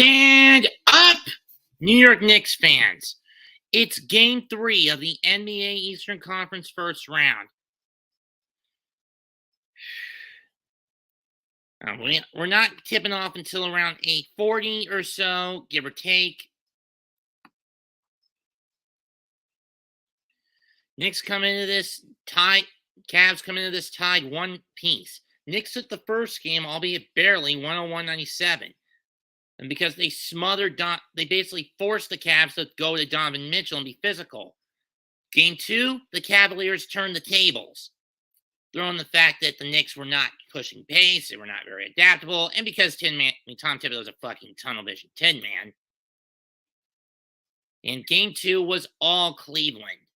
Stand up, New York Knicks fans. It's game 3 of the NBA Eastern Conference first round. We're not tipping off until around 8:40 or so, give or take. Knicks come into this tied. Cavs come into this tied one piece. Knicks took the first game, albeit barely, 101-97. And because they they basically forced the Cavs to go to Donovan Mitchell and be physical. Game 2, the Cavaliers turned the tables, throwing the fact that the Knicks were not pushing pace, they were not very adaptable, and because Tom Thibodeau was a fucking tunnel vision 10 man. And game 2 was all Cleveland.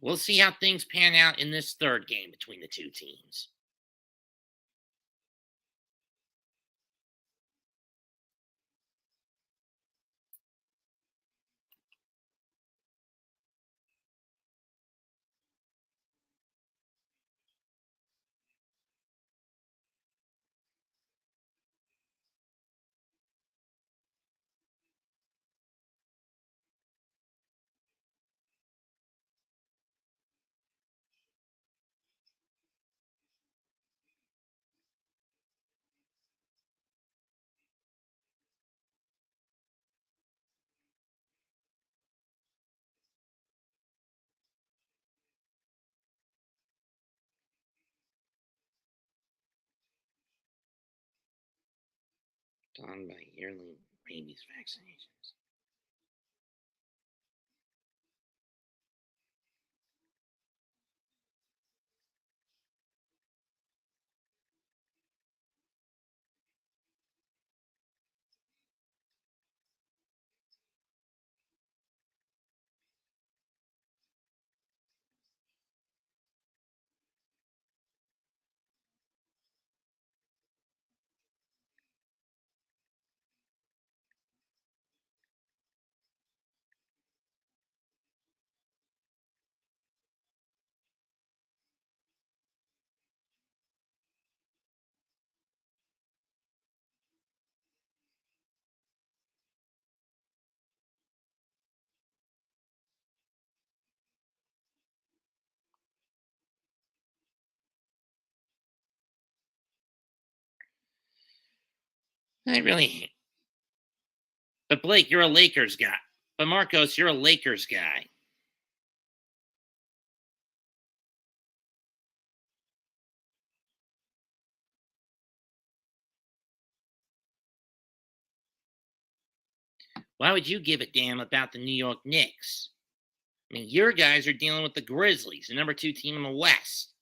We'll see how things pan out in this third game between the two teams. Done by yearly rabies vaccinations. I really. But Blake, you're a Lakers guy. But Marcos, you're a Lakers guy. Why would you give a damn about the New York Knicks? I mean, your guys are dealing with the Grizzlies, the number 2 team in the West.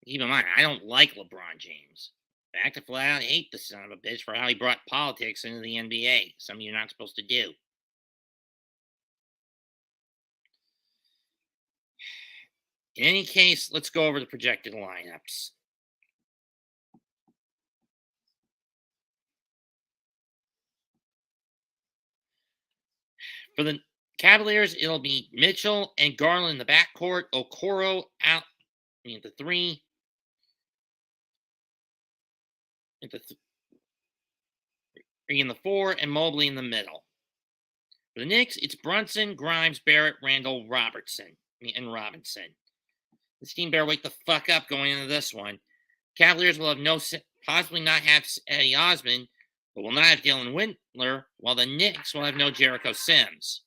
Keep in mind, I don't like LeBron James. Back to flat out hate the son of a bitch for how he brought politics into the NBA. Something you're not supposed to do. In any case, let's go over the projected lineups. For the Cavaliers, it'll be Mitchell and Garland in the backcourt, Okoro out at the 3, at the 3 in the 4, and Mobley in the middle. For the Knicks, it's Brunson, Grimes, Barrett, Randall, Robinson. This team better wake the fuck up going into this one. Cavaliers will have possibly not have Eddie Osman, but will not have Dylan Windler, while the Knicks will have no Jericho Sims.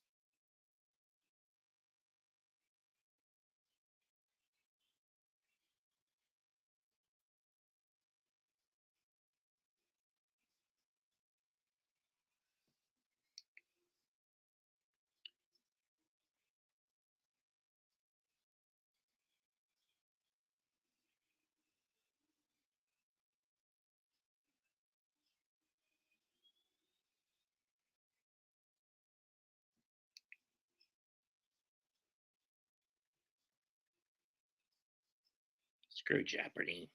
Screw Jeopardy.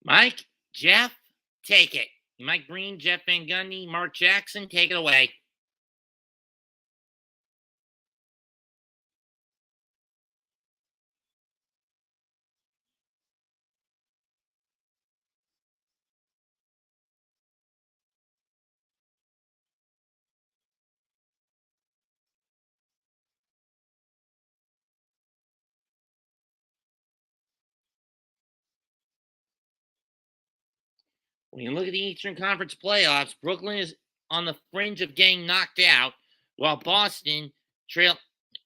Mike, Jeff, take it. Mike Green, Jeff Van Gundy, Mark Jackson, take it away. When you look at the Eastern Conference playoffs, Brooklyn is on the fringe of getting knocked out, while Boston trail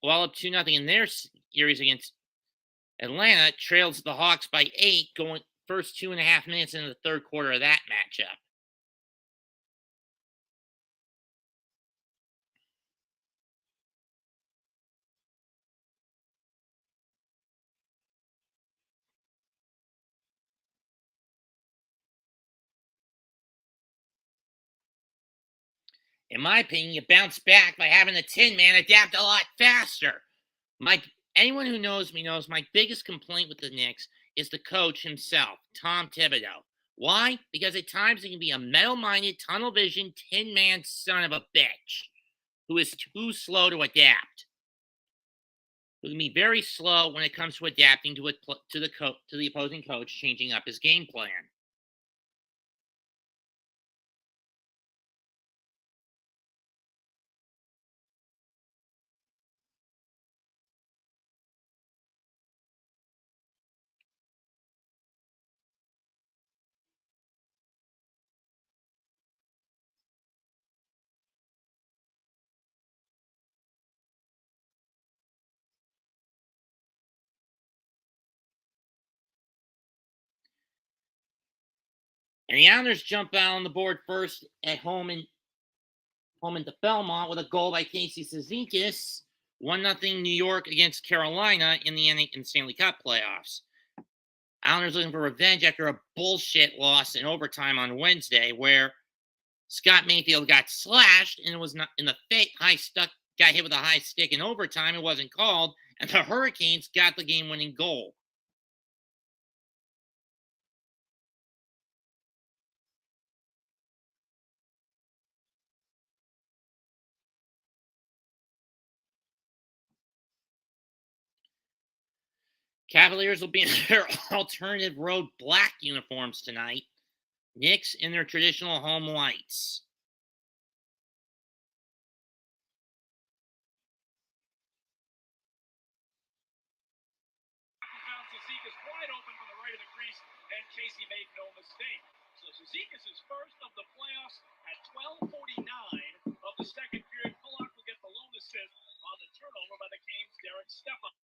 well up 2-0 in their series against Atlanta trails the Hawks by 8 going first 2.5 minutes into the third quarter of that matchup. In my opinion, you bounce back by having the Tin Man adapt a lot faster. My Anyone who knows me knows my biggest complaint with the Knicks is the coach himself, Tom Thibodeau. Why? Because at times he can be a metal-minded, tunnel-vision, tin-man son of a bitch who is too slow to adapt. Who can be very slow when it comes to adapting to the opposing coach changing up his game plan. And the Islanders jump out on the board first at home into Belmont with a goal by Casey Cizikas. 1-0 New York against Carolina in the Stanley Cup playoffs. Islanders looking for revenge after a bullshit loss in overtime on Wednesday, where Scott Mayfield got slashed and it was not in the got hit with a high stick in overtime. It wasn't called, and the Hurricanes got the game-winning goal. Cavaliers will be in their alternative road black uniforms tonight. Knicks in their traditional home whites. Found Zizekas wide open from the right of the crease, and Casey made no mistake. So Zizekas is first of the playoffs at 12:49 of the second period. Pollock will get the lone assist on the turnover by the Canes' Derek Stepan.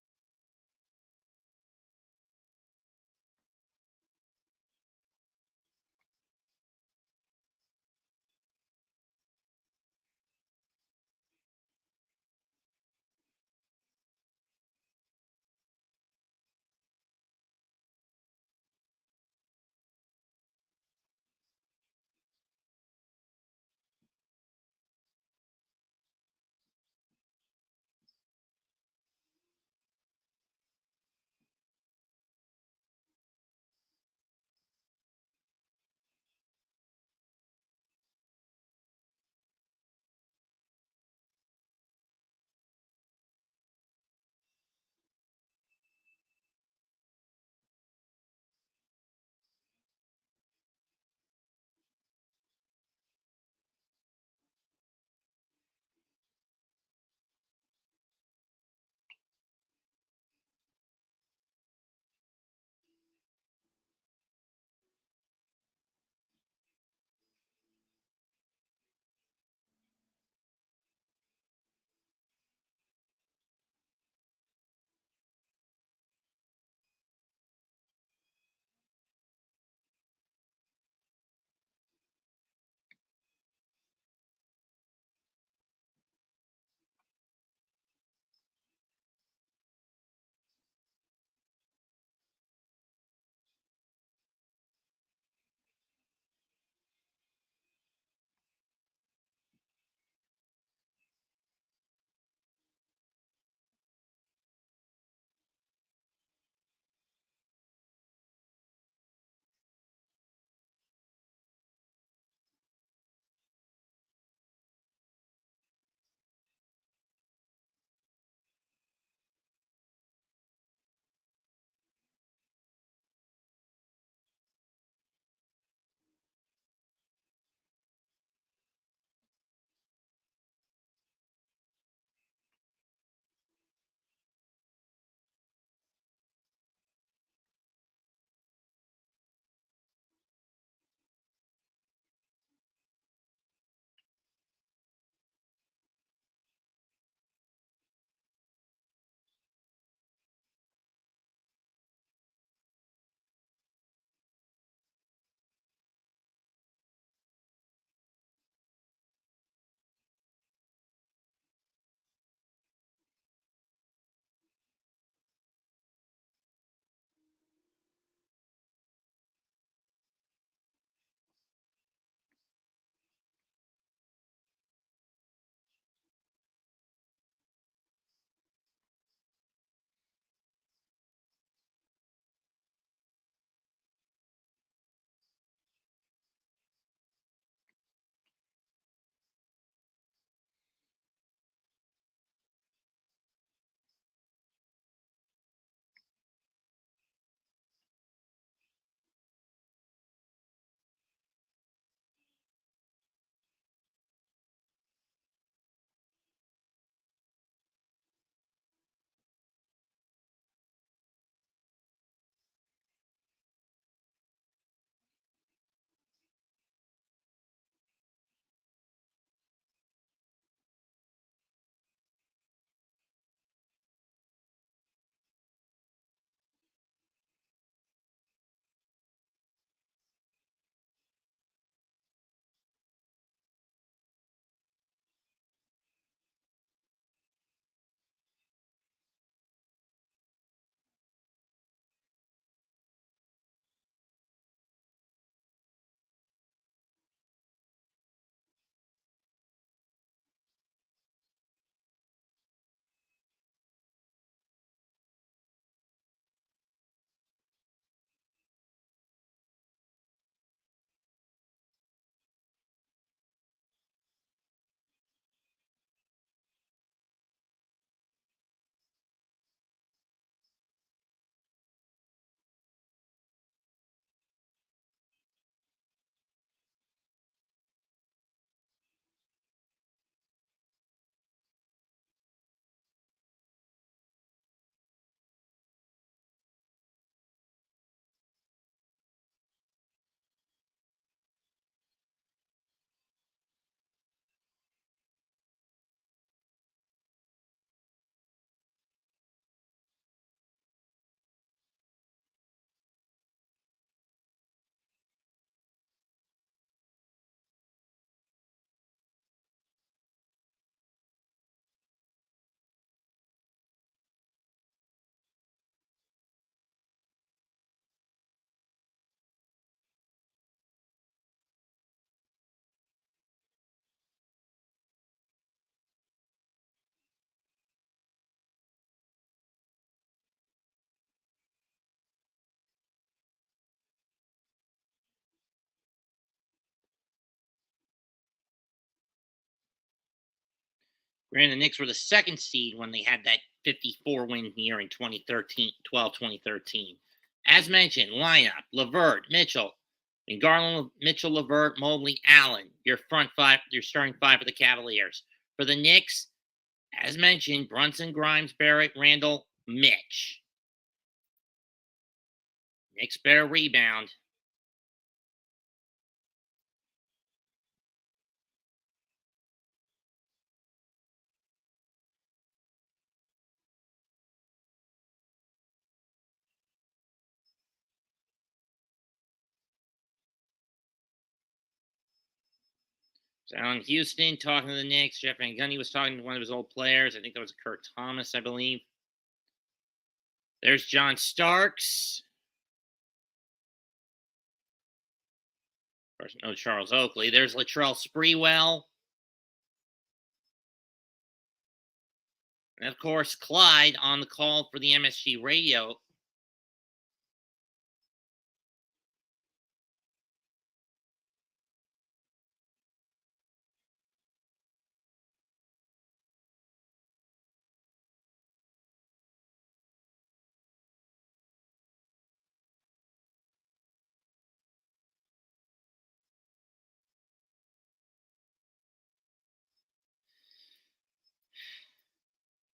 Granted, the Knicks were the second seed when they had that 54-win year in 2013. As mentioned, lineup: LeVert, Mitchell, and Garland, Mitchell, LeVert, Mobley, Allen. Your front five, your starting five for the Cavaliers. For the Knicks, as mentioned, Brunson, Grimes, Barrett, Randall, Mitch. Knicks better rebound. So in Houston, talking to the Knicks, Jeff Van Gundy was talking to one of his old players. I think that was Kurt Thomas, I believe. There's John Starks. Of course, no Charles Oakley. There's Latrell Sprewell. And of course, Clyde on the call for the MSG radio.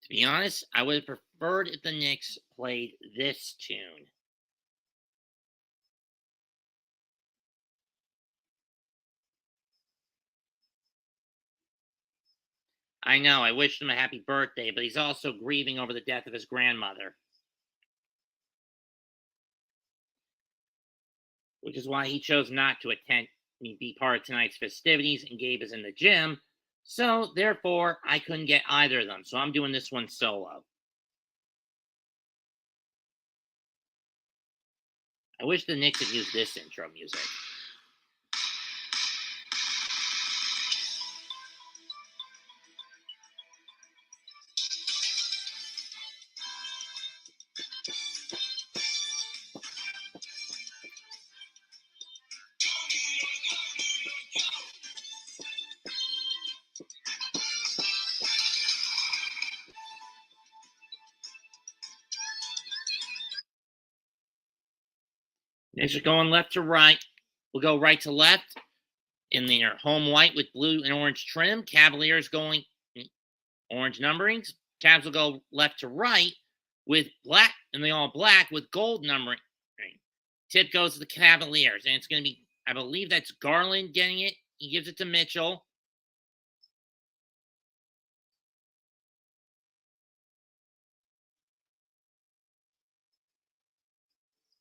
To be honest, I would have preferred if the Knicks played this tune. I know, I wished him a happy birthday, but he's also grieving over the death of his grandmother. Which is why he chose not to be part of tonight's festivities, and Gabe is in the gym. So, therefore, I couldn't get either of them. So I'm doing this one solo. I wish the Knicks had used this intro music. Knicks are going left to right. We'll go right to left in their home white with blue and orange trim. Cavaliers going orange numberings. Cavs will go left to right with black, and they all black with gold numbering. Tip goes to the Cavaliers, and it's going to be, I believe that's Garland getting it. He gives it to Mitchell.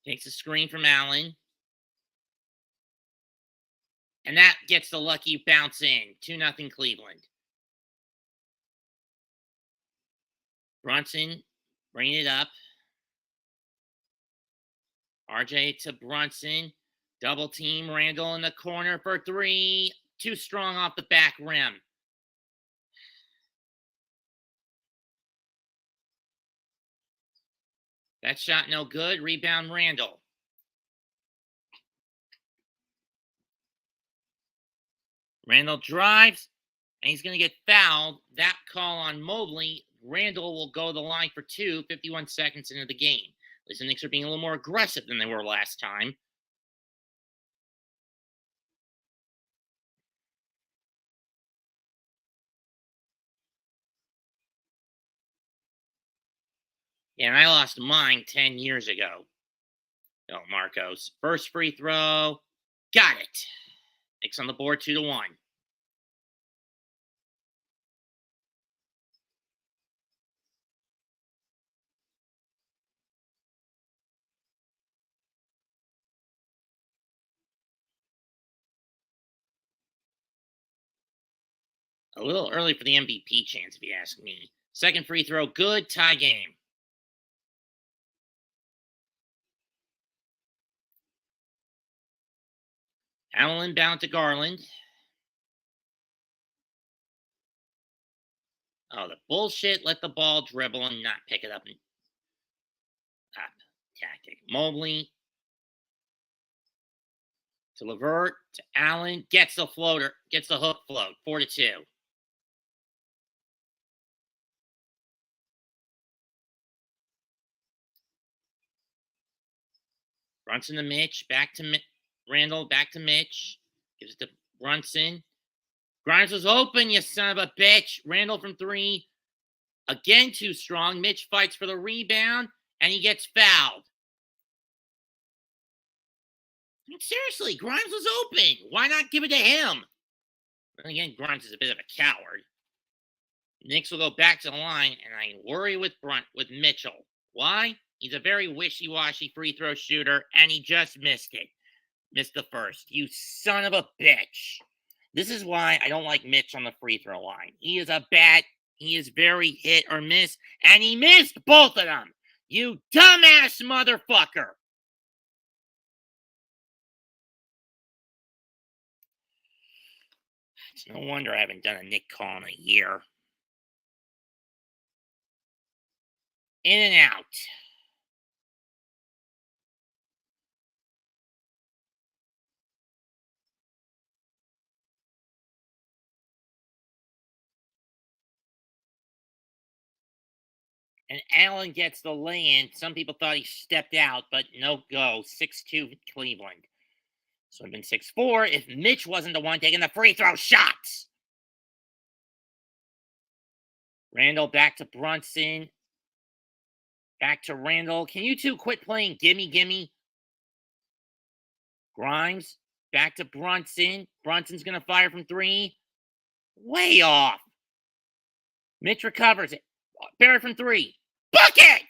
Takes a screen from Allen. And that gets the lucky bounce in. 2-0 Cleveland. Brunson bringing it up. RJ to Brunson. Double team. Randall in the corner for three. Too strong off the back rim. That shot no good. Rebound Randall. Randall drives, and he's going to get fouled. That call on Mobley. Randall will go to the line for 2, 51 seconds into the game. At least the Knicks are being a little more aggressive than they were last time. Yeah, and I lost mine 10 years ago. Oh, Marcos. First free throw. Got it. Knicks on the board 2-1. A little early for the MVP chance, if you ask me. Second free throw, good. Tie game. Allen bound to Garland. Oh, the bullshit. Let the ball dribble and not pick it up. And tactic. Mobley to LeVert to Allen. Gets the floater. Gets the hook float. 4-2. Brunson to Mitch, back to Randall, back to Mitch. Gives it to Brunson. Grimes was open, you son of a bitch. Randall from 3. Again, too strong. Mitch fights for the rebound, and he gets fouled. I mean, seriously, Grimes was open. Why not give it to him? And again, Grimes is a bit of a coward. Knicks will go back to the line, and I worry with Mitchell. Why? He's a very wishy-washy free throw shooter, and he just missed it. Missed the first. You son of a bitch. This is why I don't like Mitch on the free throw line. He is very hit or miss, and he missed both of them. You dumbass motherfucker. It's no wonder I haven't done a Knick call in a year. In and out. And Allen gets the lay-in. Some people thought he stepped out, but no go. 6-2 Cleveland. So it'd been 6-4 if Mitch wasn't the one taking the free throw shots. Randall back to Brunson. Back to Randall. Can you two quit playing gimme, gimme? Grimes back to Brunson. Brunson's going to fire from 3. Way off. Mitch recovers it. Barrett from 3. Bucket!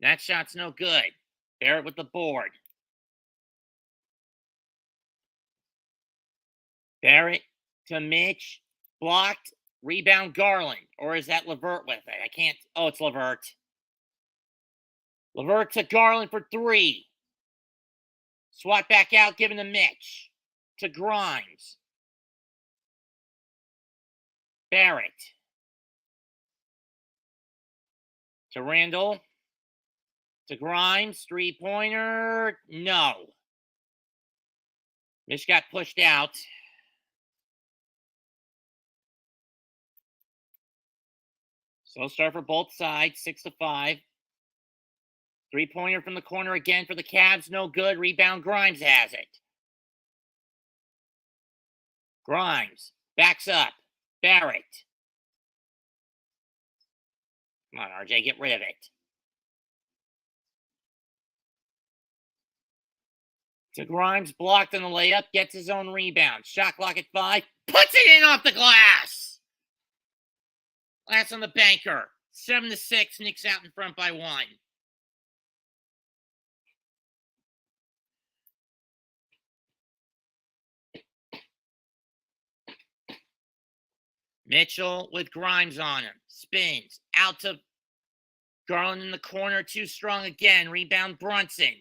That shot's no good. Barrett with the board. Barrett to Mitch. Blocked. Rebound Garland. Or is that LeVert with it? I can't. Oh, it's LeVert. LeVert to Garland for 3. Swat back out, giving to Mitch. To Grimes. Barrett. To Randall. To Grimes. 3-pointer. No. Mitch got pushed out. Slow start for both sides. 6-5. 3-pointer from the corner again for the Cavs. No good. Rebound. Grimes has it. Grimes backs up. Barrett. Come on, RJ, get rid of it. To Grimes, blocked on the layup, gets his own rebound. Shot clock at 5, puts it in off the glass. Glass on the banker. 7-6, Knicks out in front by 1. Mitchell with Grimes on him. Spins. Out to Garland in the corner. Too strong again. Rebound Brunson.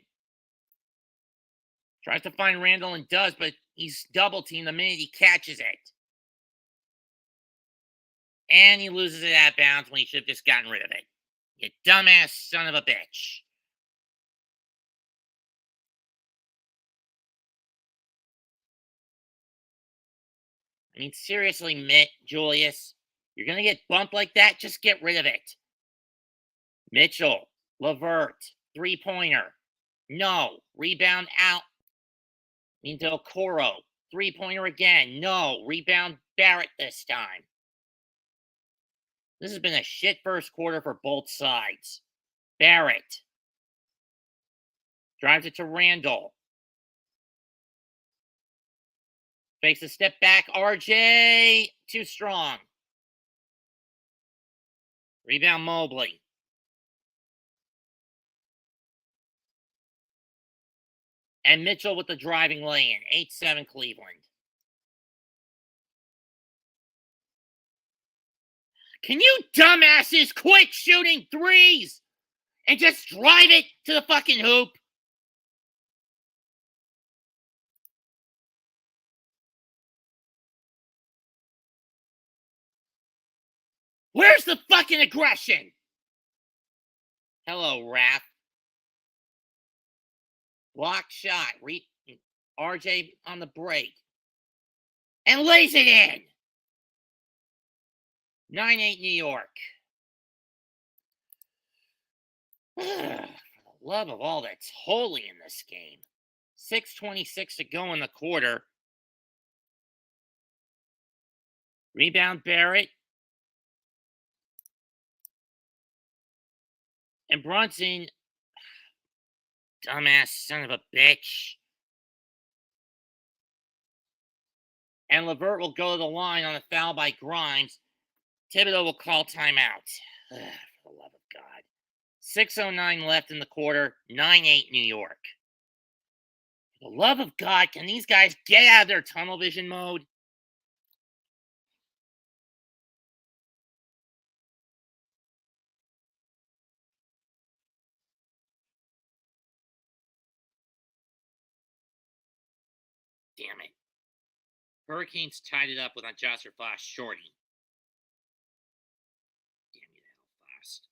Tries to find Randall and does, but he's double-teamed the minute he catches it. And he loses it out of bounds when he should have just gotten rid of it. You dumbass son of a bitch. I mean, seriously, Julius, you're going to get bumped like that? Just get rid of it. Mitchell, LeVert, 3-pointer. No. Rebound out. Into Okoro. 3-pointer again. No. Rebound Barrett this time. This has been a shit first quarter for both sides. Barrett. Drives it to Randall. Fakes a step back. RJ. Too strong. Rebound Mobley. And Mitchell with the driving lay-in. 8-7 Cleveland. Can you dumbasses quit shooting threes and just drive it to the fucking hoop? Where's the fucking aggression? Hello, Raph. Block shot. RJ on the break. And lays it in. 9-8 New York. For the love of all that's holy in this game. 6:26 to go in the quarter. Rebound Barrett. And Brunson, dumbass son of a bitch. And LeVert will go to the line on a foul by Grimes. Thibodeau will call timeout. For the love of God. 6:09 left in the quarter. 9-8 New York. For the love of God, can these guys get out of their tunnel vision mode? Damn it. Hurricanes tied it up with a Joster Flash shorty. Damn you to hell fast.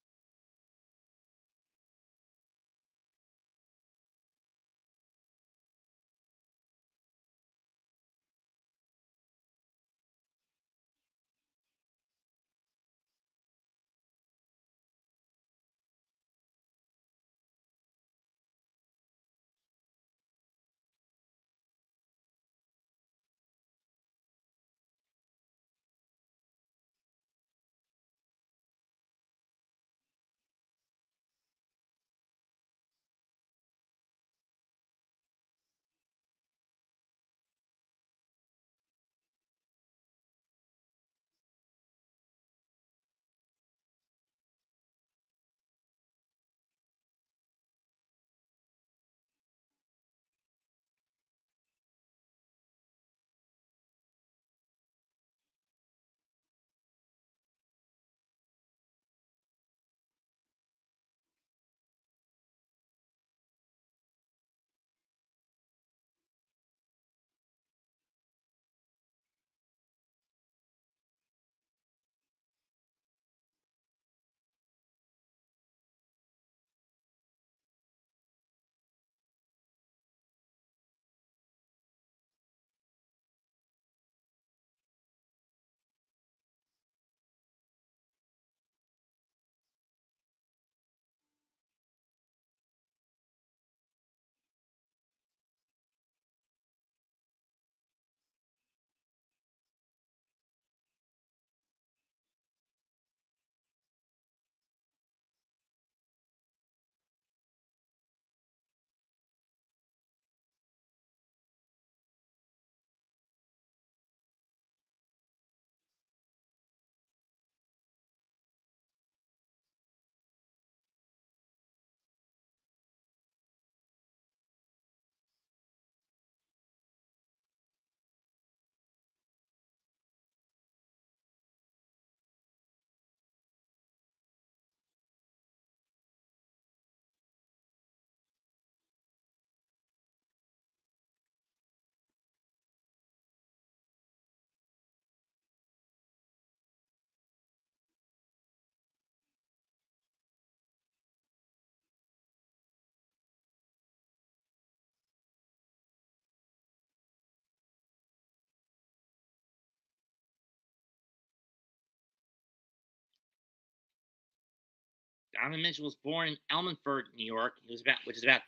Donovan Mitchell was born in Elmford, New York, which is about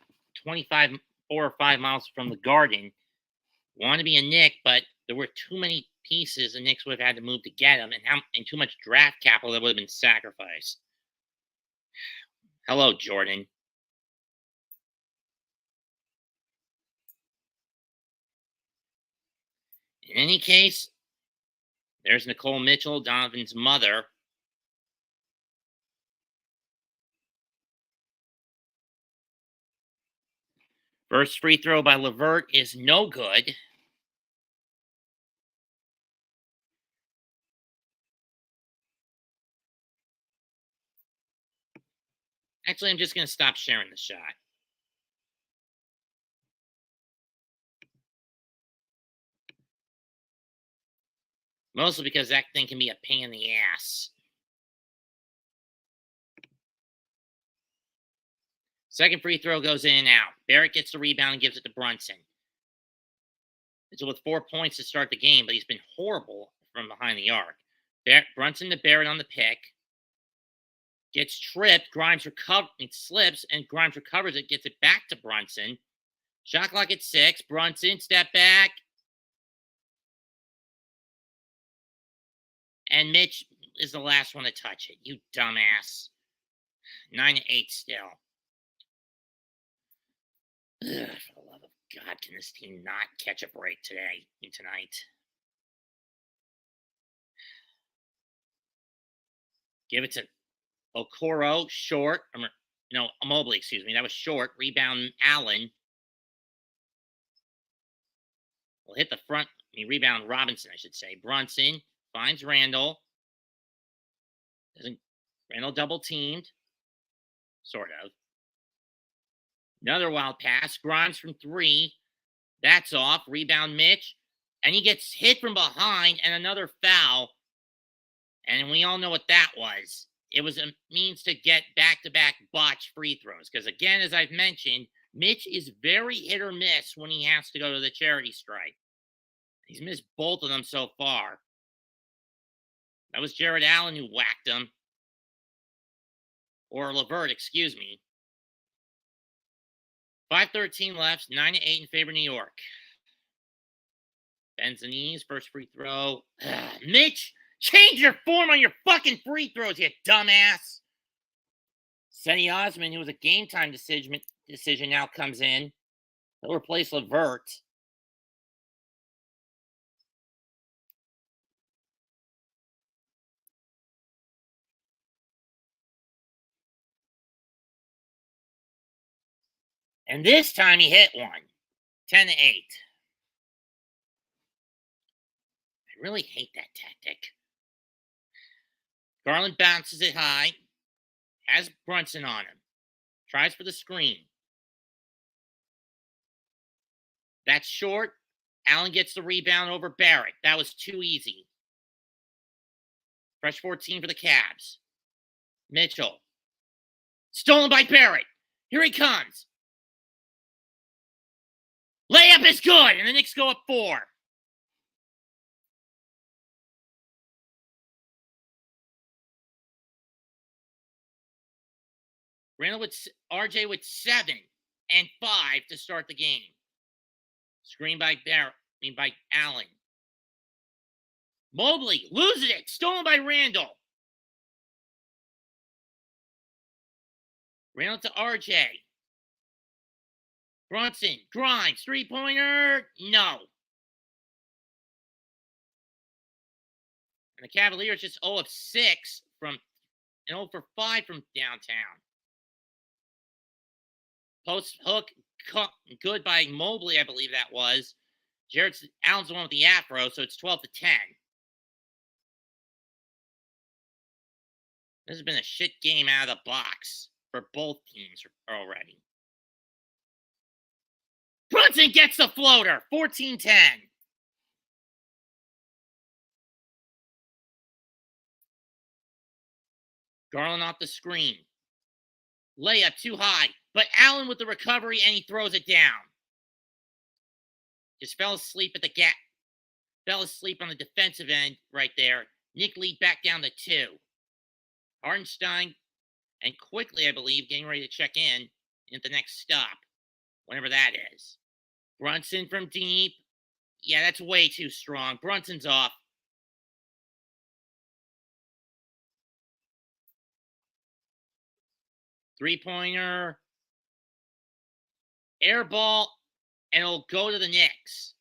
4 or 5 miles from the Garden. Wanted to be a Knick, but there were too many pieces the Knicks would have had to move to get him, and too much draft capital that would have been sacrificed. Hello, Jordan. In any case, there's Nicole Mitchell, Donovan's mother. First free throw by LeVert is no good. Actually, I'm just going to stop sharing the shot. Mostly because that thing can be a pain in the ass. Second free throw goes in and out. Barrett gets the rebound and gives it to Brunson. It's with 4 points to start the game, but he's been horrible from behind the arc. Brunson to Barrett on the pick. Gets tripped. Grimes slips, and Grimes recovers it, gets it back to Brunson. Shot clock at 6. Brunson, step back. And Mitch is the last one to touch it. You dumbass. 9-8 still. Ugh, for the love of God, can this team not catch a break tonight? Give it to Okoro, short. No, Mobley, excuse me. That was short. Rebound, Allen. Will hit the front. Rebound, Robinson, I should say. Brunson finds Randall. Randall double teamed. Sort of. Another wild pass. Grimes from 3. That's off. Rebound, Mitch. And he gets hit from behind and another foul. And we all know what that was. It was a means to get back-to-back botch free throws. Because again, as I've mentioned, Mitch is very hit or miss when he has to go to the charity stripe. He's missed both of them so far. That was Jared Allen who whacked him. Or Levert, excuse me. 5:13 left, 9-8 in favor of New York. Bends the knees, first free throw. Mitch, change your form on your fucking free throws, you dumbass. Cedi Osman, who was a game time decision now comes in. He'll replace Levert. And this time he hit one. 10-8. I really hate that tactic. Garland bounces it high. Has Brunson on him. Tries for the screen. That's short. Allen gets the rebound over Barrett. That was too easy. Fresh 14 for the Cavs. Mitchell. Stolen by Barrett. Here he comes. Layup is good, and the Knicks go up 4. Randall with RJ with 7 and 5 to start the game. Screen by by Allen. Mobley loses it. Stolen by Randall. Randall to RJ. Brunson, Grimes, three-pointer. No. And the Cavaliers just 0 of 6 and 0 for 5 from downtown. Post hook, good by Mobley, I believe that was. Allen's the one with the afro, so it's 12-10. This has been a shit game out of the box for both teams already. Brunson gets the floater, 14-10. Garland off the screen. Layup too high, but Allen with the recovery, and he throws it down. Just fell asleep at the gap. Fell asleep on the defensive end right there. Nick lead back down to 2. Hartenstein, and quickly, I believe, getting ready to check in at the next stop, whenever that is. Brunson from deep. Yeah, that's way too strong. Brunson's off. Three-pointer. Air ball, and it'll go to the Knicks.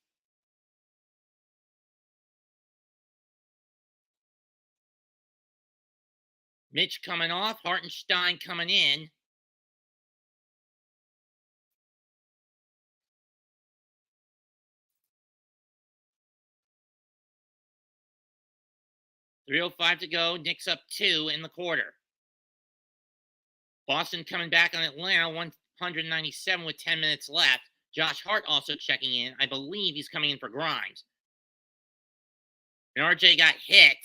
Mitch coming off. Hartenstein coming in. .305 to go. Knicks up 2 in the quarter. Boston coming back on Atlanta, 197 with 10 minutes left. Josh Hart also checking in. I believe he's coming in for Grimes. And RJ got hit.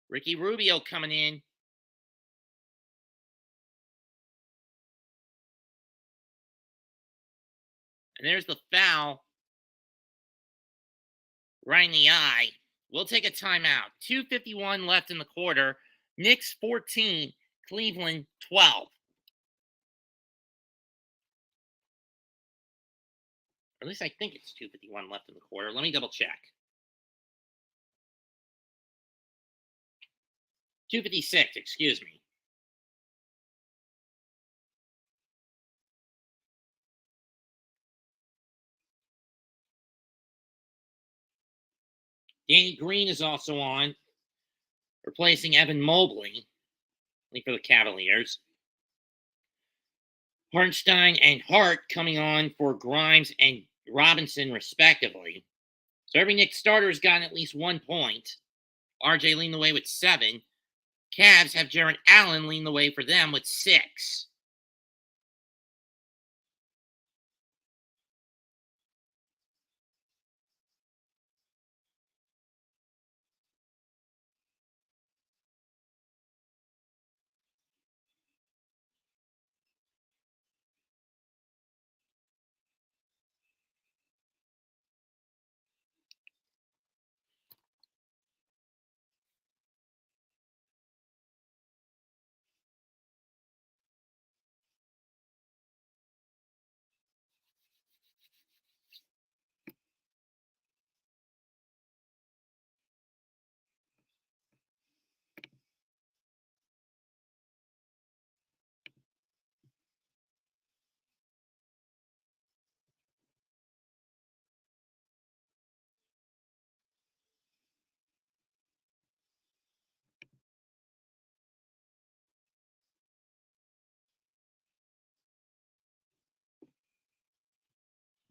Ricky Rubio coming in. And there's the foul right in the eye. We'll take a timeout. 2:51 left in the quarter. Knicks 14, Cleveland 12. Or at least I think it's 2:51 left in the quarter. Let me double check. 2:56, excuse me. Danny Green is also on, replacing Evan Mobley for the Cavaliers. Hartenstein and Hart coming on for Grimes and Robinson, respectively. So every Knicks starter has gotten at least 1 point. RJ leading the way with 7. Cavs have Jarrett Allen leading the way for them with 6.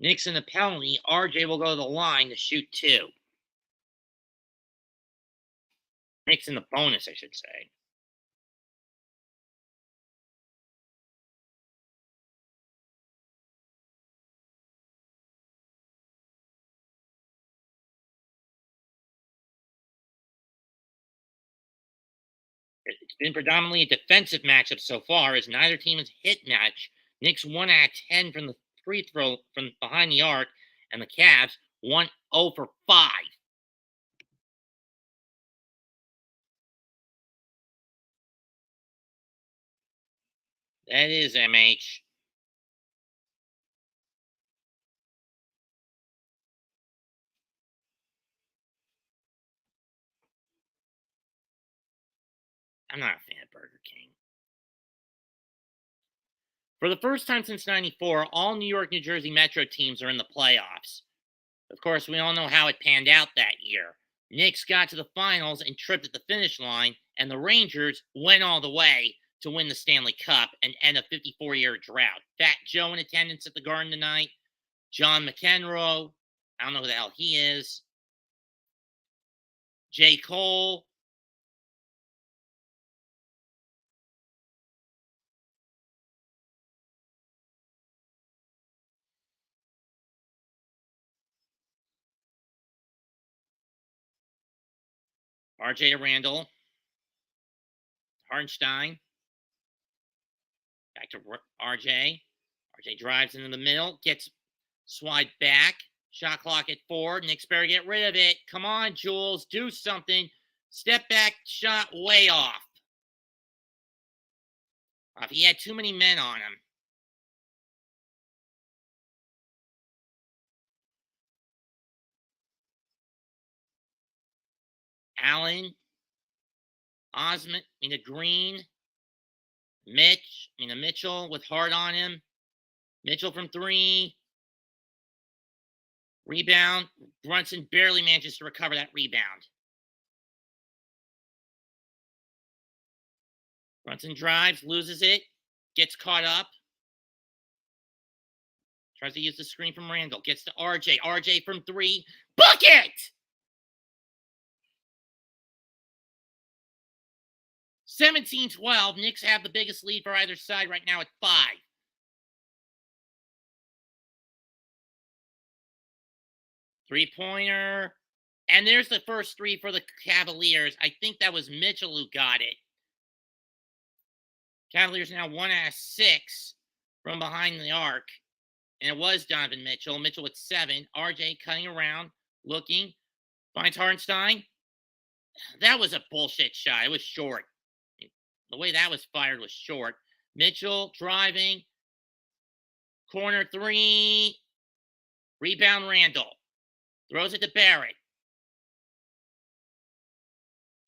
Knicks in the penalty. RJ will go to the line to shoot 2. Knicks in the bonus, I should say. It's been predominantly a defensive matchup so far, as neither team has hit match. Knicks 1 out of 10 from the free throw from behind the arc, and the Cavs 1-0 for 5. That is MH. I'm not a fan of Burger King. For the first time since '94, all New York, New Jersey Metro teams are in the playoffs. Of course, we all know how it panned out that year. Knicks got to the finals and tripped at the finish line, and the Rangers went all the way to win the Stanley Cup and end a 54-year drought. Fat Joe in attendance at the Garden tonight. John McEnroe. I don't know who the hell he is. J. Cole. RJ Randall. Hartenstein. Back to RJ. RJ drives into the middle. Gets swiped back. Shot clock at 4. Knicks better get rid of it. Come on, Jules. Do something. Step back shot way off. He had too many men on him. Allen. Osmond. Green. Mitchell with Hart on him. Mitchell from 3. Rebound. Brunson barely manages to recover that rebound. Brunson drives, loses it, gets caught up. Tries to use the screen from Randall. Gets to RJ. RJ from 3. Bucket! 17-12. Knicks have the biggest lead for either side right now at 5. Three-pointer. And there's the first 3 for the Cavaliers. I think that was Mitchell who got it. Cavaliers now 1 out of 6 from behind the arc. And it was Donovan Mitchell. Mitchell with 7. RJ cutting around, looking, finds Hartenstein. That was a bullshit shot. It was short. The way that was fired was short. Mitchell driving. Corner 3. Rebound Randall. Throws it to Barrett.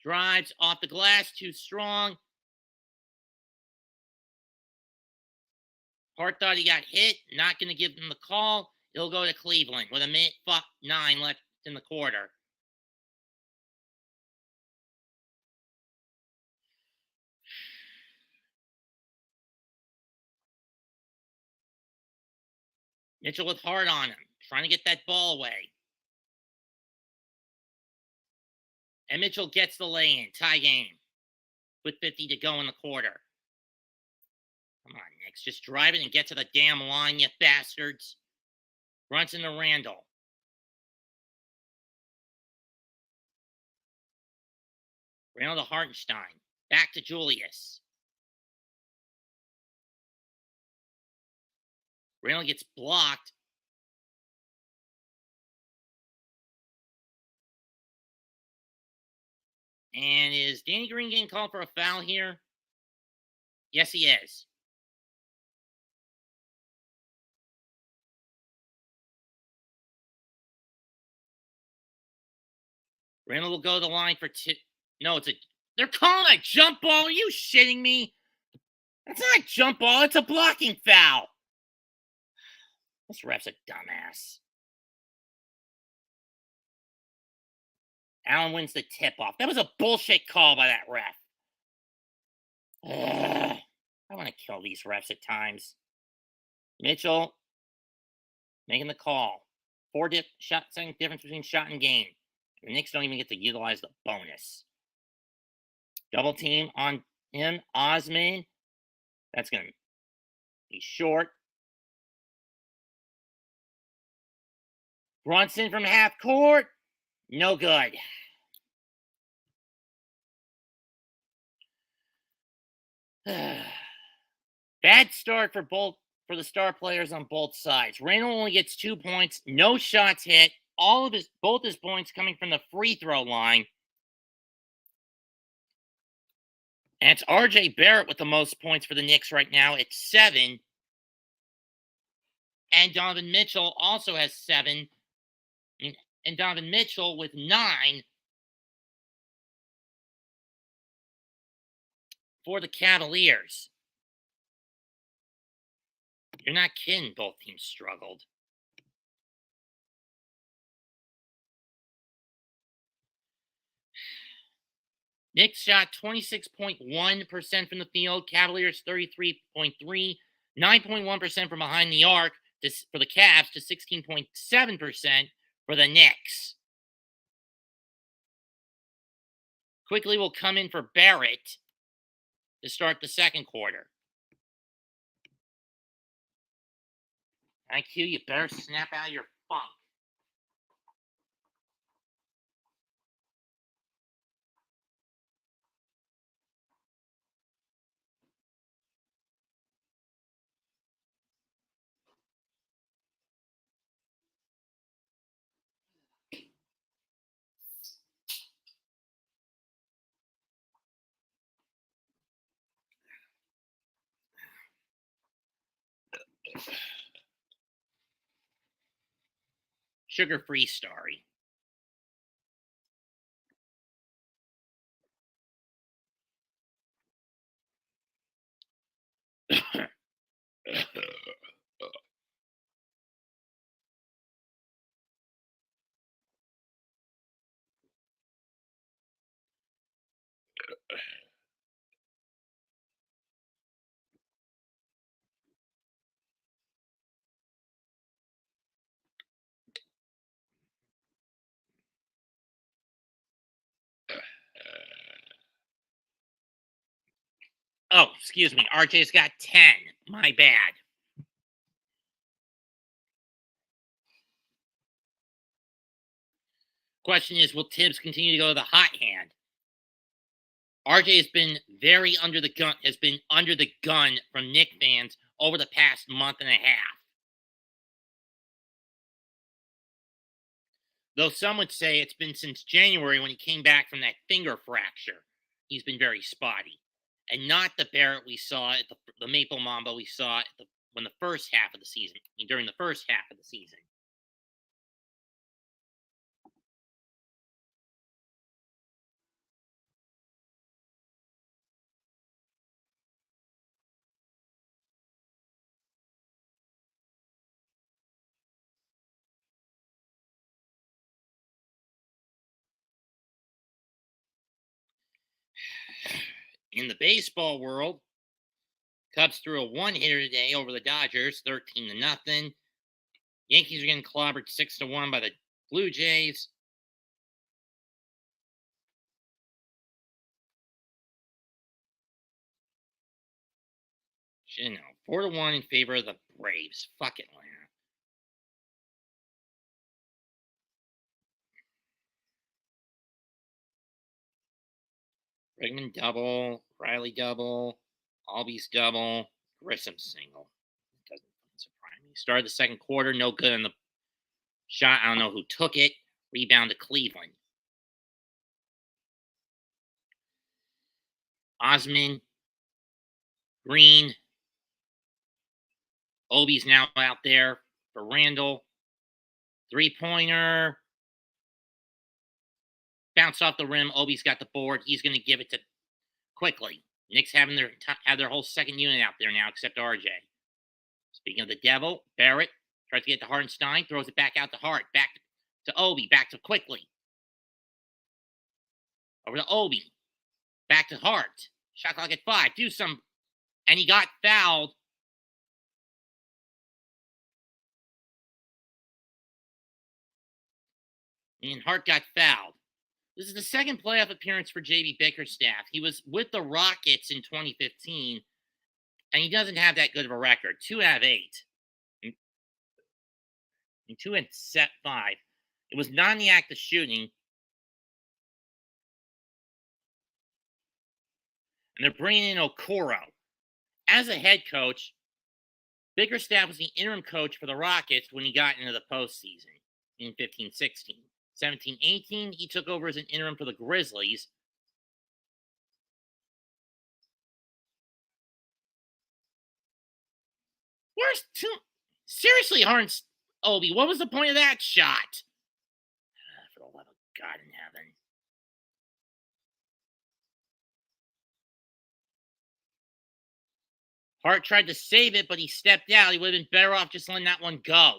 Drives off the glass, too strong. Hart thought he got hit. Not going to give him the call. He'll go to Cleveland with a minute 9 left in the quarter. Mitchell with Hart on him, trying to get that ball away. And Mitchell gets the lay-in, tie game, with 50 to go in the quarter. Come on, Knicks, just drive it and get to the damn line, you bastards. Brunson to Randall. Randall to Hartenstein. Back to Julius. Randall gets blocked. And is Danny Green getting called for a foul here? Yes, he is. Randall will go to the line for 2. No, they're calling a jump ball. Are you shitting me? That's not a jump ball. It's a blocking foul. This ref's a dumbass. Allen wins the tip-off. That was a bullshit call by that ref. Ugh. I want to kill these refs at times. Mitchell making the call. 4-second difference between shot and game. The Knicks don't even get to utilize the bonus. Double team on him. Osman. That's going to be short. Brunson from half court. No good. Bad start for the star players on both sides. Randall only gets 2 points, no shots hit. Both his points coming from the free throw line. And it's RJ Barrett with the most points for the Knicks right now at 7. And Donovan Mitchell also has 7. And Donovan Mitchell with 9 for the Cavaliers. You're not kidding, both teams struggled. Knicks shot 26.1% from the field. Cavaliers 33.3%. 9.1% from behind the arc for the Cavs to 16.7% for the Knicks. Quickly will come in for Barrett to start the second quarter. IQ, you better snap out of your funk. Sugar-free story. Oh, excuse me. RJ's got 10. My bad. Question is, will Tibbs continue to go to the hot hand? RJ has been under the gun from Knicks fans over the past month and a half. Though some would say it's been since January when he came back from that finger fracture. He's been very spotty. And not the Barrett we saw at the Maple Mamba we saw at when the first half of the season, during the first half of the season. In the baseball world, Cubs threw a one-hitter today over the Dodgers, 13-0. Yankees are getting clobbered 6-1 by the Blue Jays. You know, 4-1 in favor of the Braves. Fuck Atlanta. Bregman double, Riley double, Albies double, Grissom single. Doesn't surprise me. Started the second quarter, no good on the shot. I don't know who took it. Rebound to Cleveland. Osman, Green, Obi's now out there for Randall. Three-pointer. Bounce off the rim. Obi's got the board. He's going to give it to Quickly. Knicks have their whole second unit out there now, except RJ. Speaking of the devil, Barrett tries to get to Hartenstein, throws it back out to Hart, back to Obi, back to Quickly. Over to Obi, back to Hart. Shot clock at 5. Do some, and he got fouled. And Hart got fouled. This is the second playoff appearance for JB Bickerstaff. He was with the Rockets in 2015, and he doesn't have that good of a record. 2 out of 8. And 2 and 5. It was not in the act of shooting. And they're bringing in Okoro. As a head coach, Bickerstaff was the interim coach for the Rockets when he got into the postseason in 15-16. 17-18, he took over as an interim for the Grizzlies. Seriously, Obi, what was the point of that shot? For the love of God in heaven. Hart tried to save it, but he stepped out. He would have been better off just letting that one go.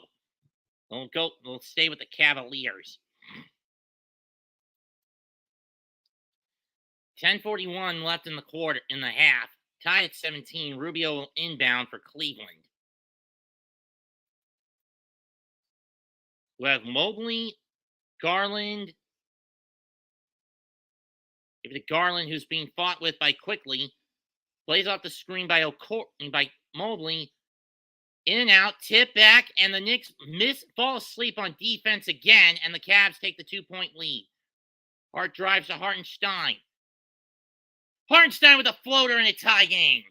We'll stay with the Cavaliers. 10:41 left in the half. Tied at 17. Rubio will inbound for Cleveland. We have Mobley, Garland. Give it to Garland, who's being fought with by Quickly. Plays off the screen by Mobley. In and out, tip back, and the Knicks fall asleep on defense again, and the Cavs take the 2-point lead. Hart drives to Hartenstein. Hartenstein with a floater in a tie game.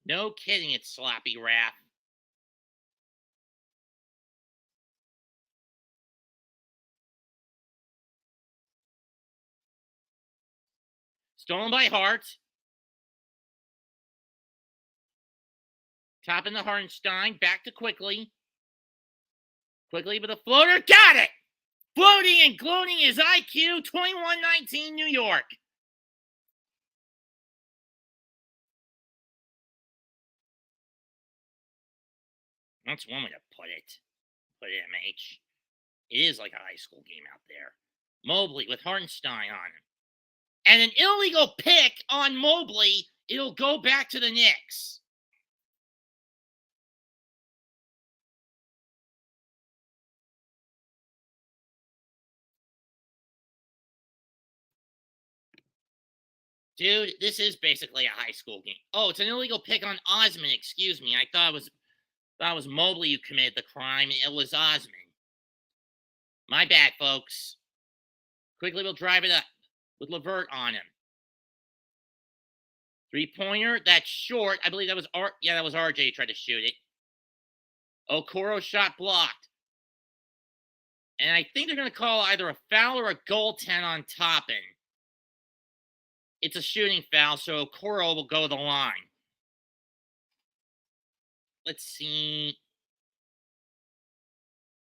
No kidding, it's sloppy, Raph. Stolen by Hart. Top into Hartenstein. Back to Quickly. Quickly with a floater. Got it! Floating and gloating is IQ 21-19 New York. That's one way to put it. Put it, MH. It is like a high school game out there. Mobley with Hartenstein on him. And an illegal pick on Mobley. It'll go back to the Knicks. Dude, this is basically a high school game. Oh, it's an illegal pick on Osman. Excuse me. I thought it was Mobley who committed the crime. It was Osman. My bad, folks. Quickly will drive it up with LeVert on him. Three-pointer. That's short. I believe that was that was RJ who tried to shoot it. Okoro shot blocked. And I think they're going to call either a foul or a goaltend on Toppin. It's a shooting foul, so Okoro will go to the line. Let's see.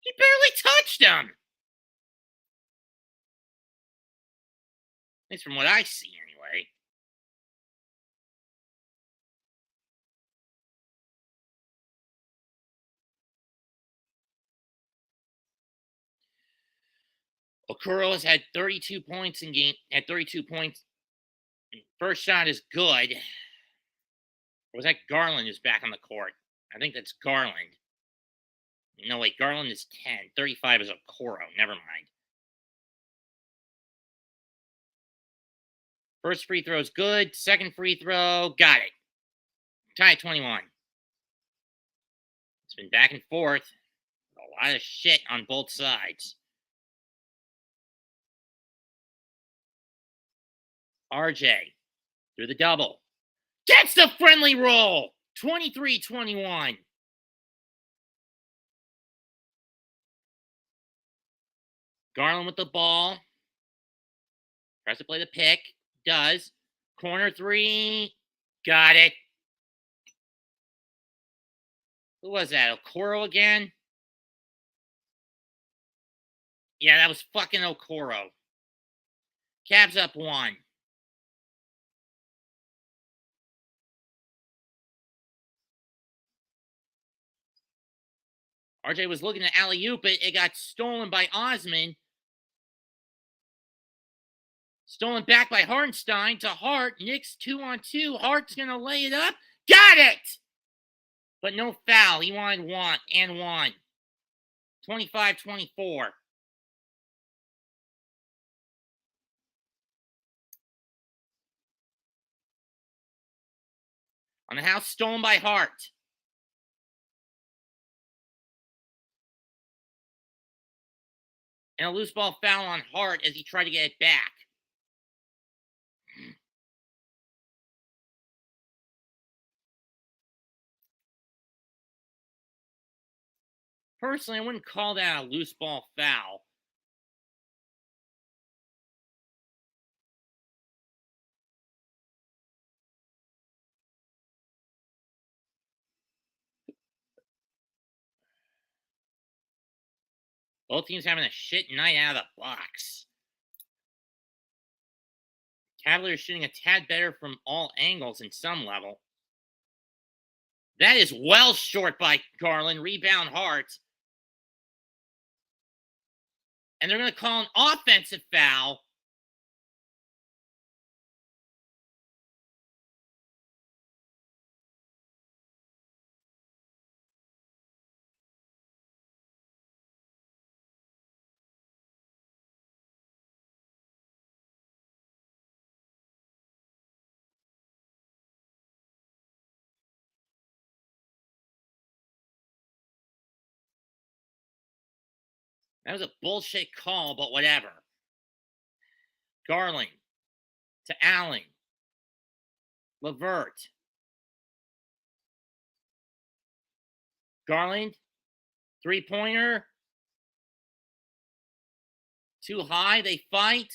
He barely touched him. At least from what I see, anyway. Okoro has had 32 points in game. Had 32 points. First shot is good. Or was that Garland who's back on the court? I think that's Garland. No, wait. Garland is 10. 35 is Okoro. Never mind. First free throw is good. Second free throw, got it. Tie at 21. It's been back and forth. A lot of shit on both sides. RJ through the double. Gets the friendly roll. 23-21. Garland with the ball. Tries to play the pick. Does. Corner three. Got it. Who was that? Okoro again? Yeah, that was fucking Okoro. Cavs up 1. RJ was looking at alley-oop, but it got stolen by Osman. Stolen back by Hartenstein to Hart. Knicks 2-on-2. Hart's going to lay it up. Got it! But no foul. He wanted one and one. 25-24. On the house, stolen by Hart. And a loose ball foul on Hart as he tried to get it back. Personally, I wouldn't call that a loose ball foul. Both teams having a shit night out of the box. Cavaliers shooting a tad better from all angles in some level. That is well short by Garland. Rebound Hart. And they're going to call an offensive foul. That was a bullshit call, but whatever. Garland to Allen. LeVert. Garland. Three-pointer. Too high. They fight.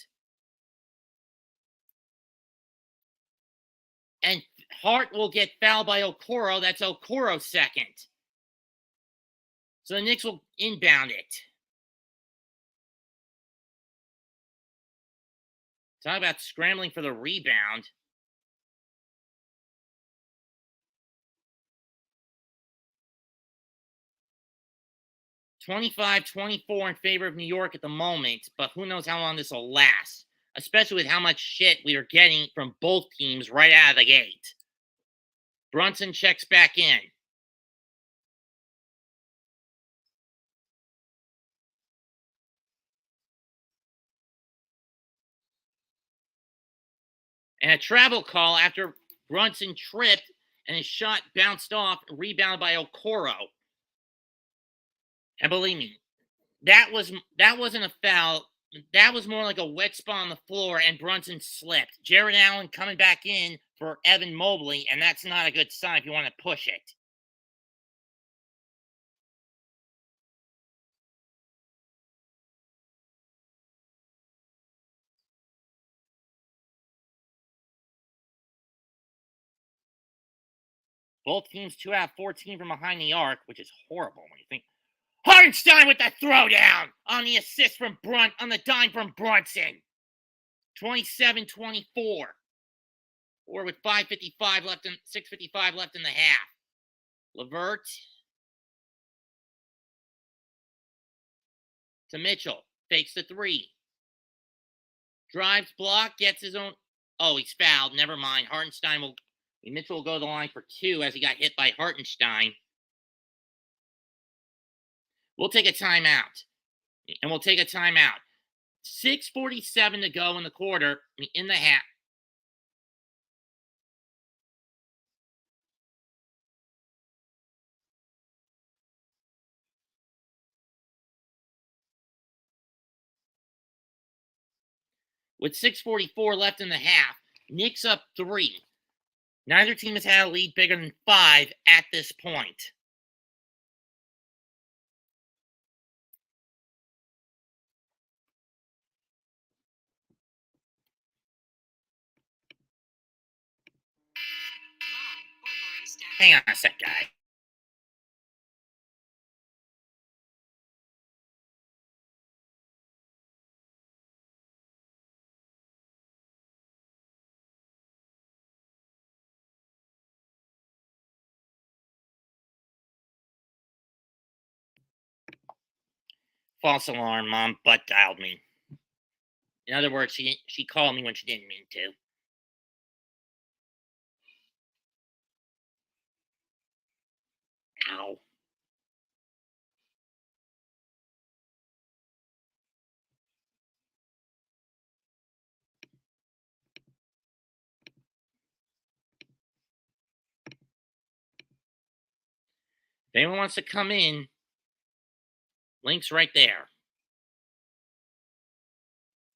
And Hart will get fouled by Okoro. That's Okoro's second. So the Knicks will inbound it. Talk about scrambling for the rebound. (25-24) in favor of New York at the moment, but who knows how long this will last, especially with how much shit we are getting from both teams right out of the gate. Brunson checks back in. And a travel call after Brunson tripped and his shot bounced off, rebounded by Okoro. And believe me, that wasn't a foul. That was more like a wet spot on the floor, and Brunson slipped. Jared Allen coming back in for Evan Mobley, and that's not a good sign if you want to push it. Both teams 2 out of 14 from behind the arc, which is horrible when you think. Hartenstein with the throwdown on the assist from on the dime from Brunson. 27-24. Or with 5:55 left and 6:55 left in the half. LeVert to Mitchell. Fakes the three. Drives, block, gets his own. Oh, he's fouled. Never mind. Mitchell will go to the line for 2 as he got hit by Hartenstein. We'll take a timeout. And we'll take a timeout. 6:47 to go in the quarter, in the half. With 6:44 left in the half, Knicks up 3. Neither team has had a lead bigger than 5 at this point. Hang on a sec, guys. False alarm. Mom butt dialed me. In other words, she called me when she didn't mean to. Ow. If anyone wants to come in, link's right there.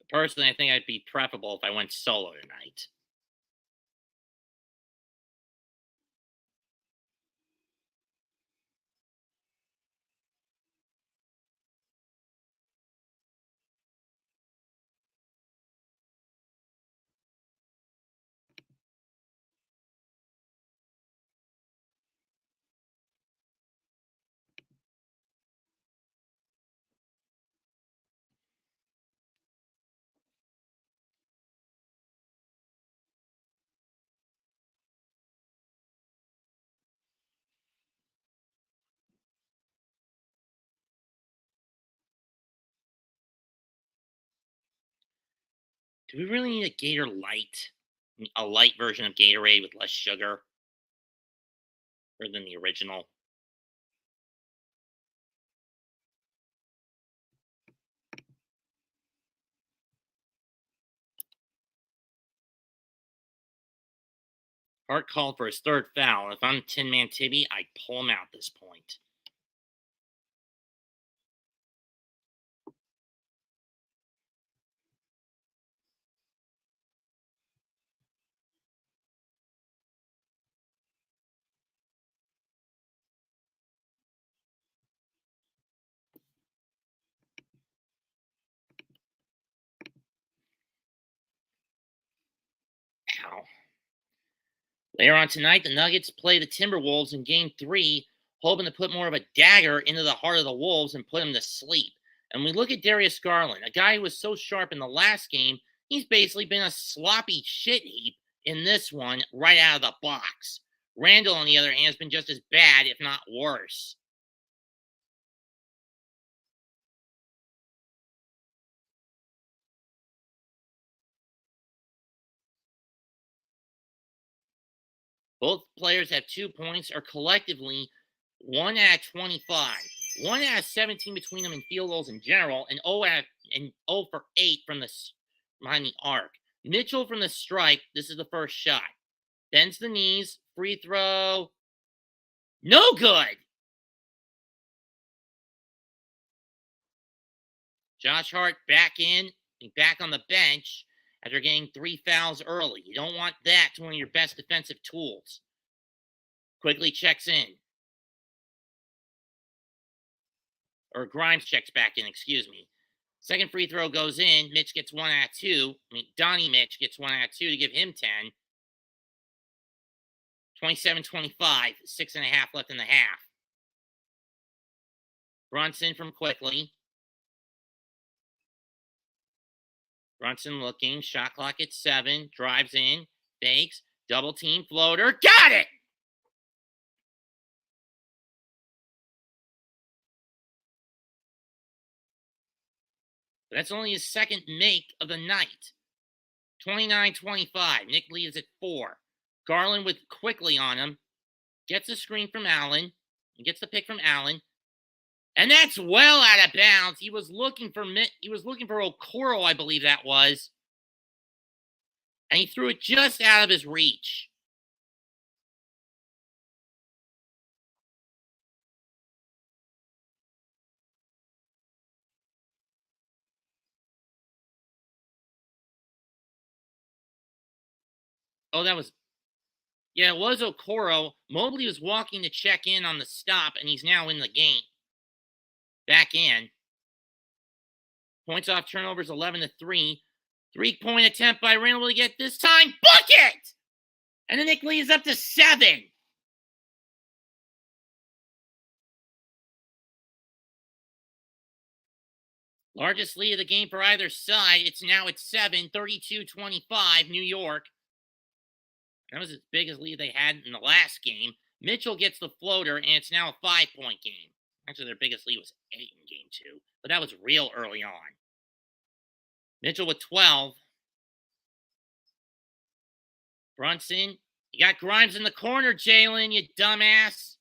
Personally, I think I'd be preferable if I went solo tonight. Do we really need a Gator Light? A light version of Gatorade with less sugar? Or than the original? Hart called for his 3rd foul. If I'm Tin Man Tibby, I'd pull him out at this point. Ow. Later on tonight, the Nuggets play the Timberwolves in Game 3, hoping to put more of a dagger into the heart of the Wolves and put them to sleep. And we look at Darius Garland, a guy who was so sharp in the last game. He's basically been a sloppy shit heap in this one right out of the box. Randall, on the other hand, has been just as bad, if not worse. Both players have 2 points, or collectively 1 out of 25. 1 out of 17 between them in field goals in general, and 0 for 8 from behind the arc. Mitchell from the strike. This is the first shot. Bends the knees. Free throw. No good. Josh Hart back on the bench after getting 3 fouls early. You don't want that to one of your best defensive tools. Quickly checks in. Or Grimes checks back in, excuse me. Second free throw goes in. Mitch gets 1 out of 2. Donnie Mitch gets 1 out of 2 to give him 10. 27-25, 6.5 left in the half. Brunson from quickly. Brunson looking, shot clock at 7, drives in, fakes, double team, floater, got it! But that's only his second make of the night. 29-25, Nick leads at 4. Garland with quickly on him, gets a screen from Allen, and gets the pick from Allen. And that's well out of bounds. He was looking for Okoro, I believe that was. And he threw it just out of his reach. Oh, it was Okoro. Mobley was walking to check in on the stop, and he's now in the game. Back in. Points off turnovers 11-3. 3-point attempt by Randall will get this time. Bucket! And the Knicks lead is up to 7. Largest lead of the game for either side. It's now at 7, 32-25, New York. That was as big as lead they had in the last game. Mitchell gets the floater, and it's now a 5-point game. Actually, their biggest lead was 8 in game 2, but that was real early on. Mitchell with 12. Brunson. You got Grimes in the corner, Jalen, you dumbass.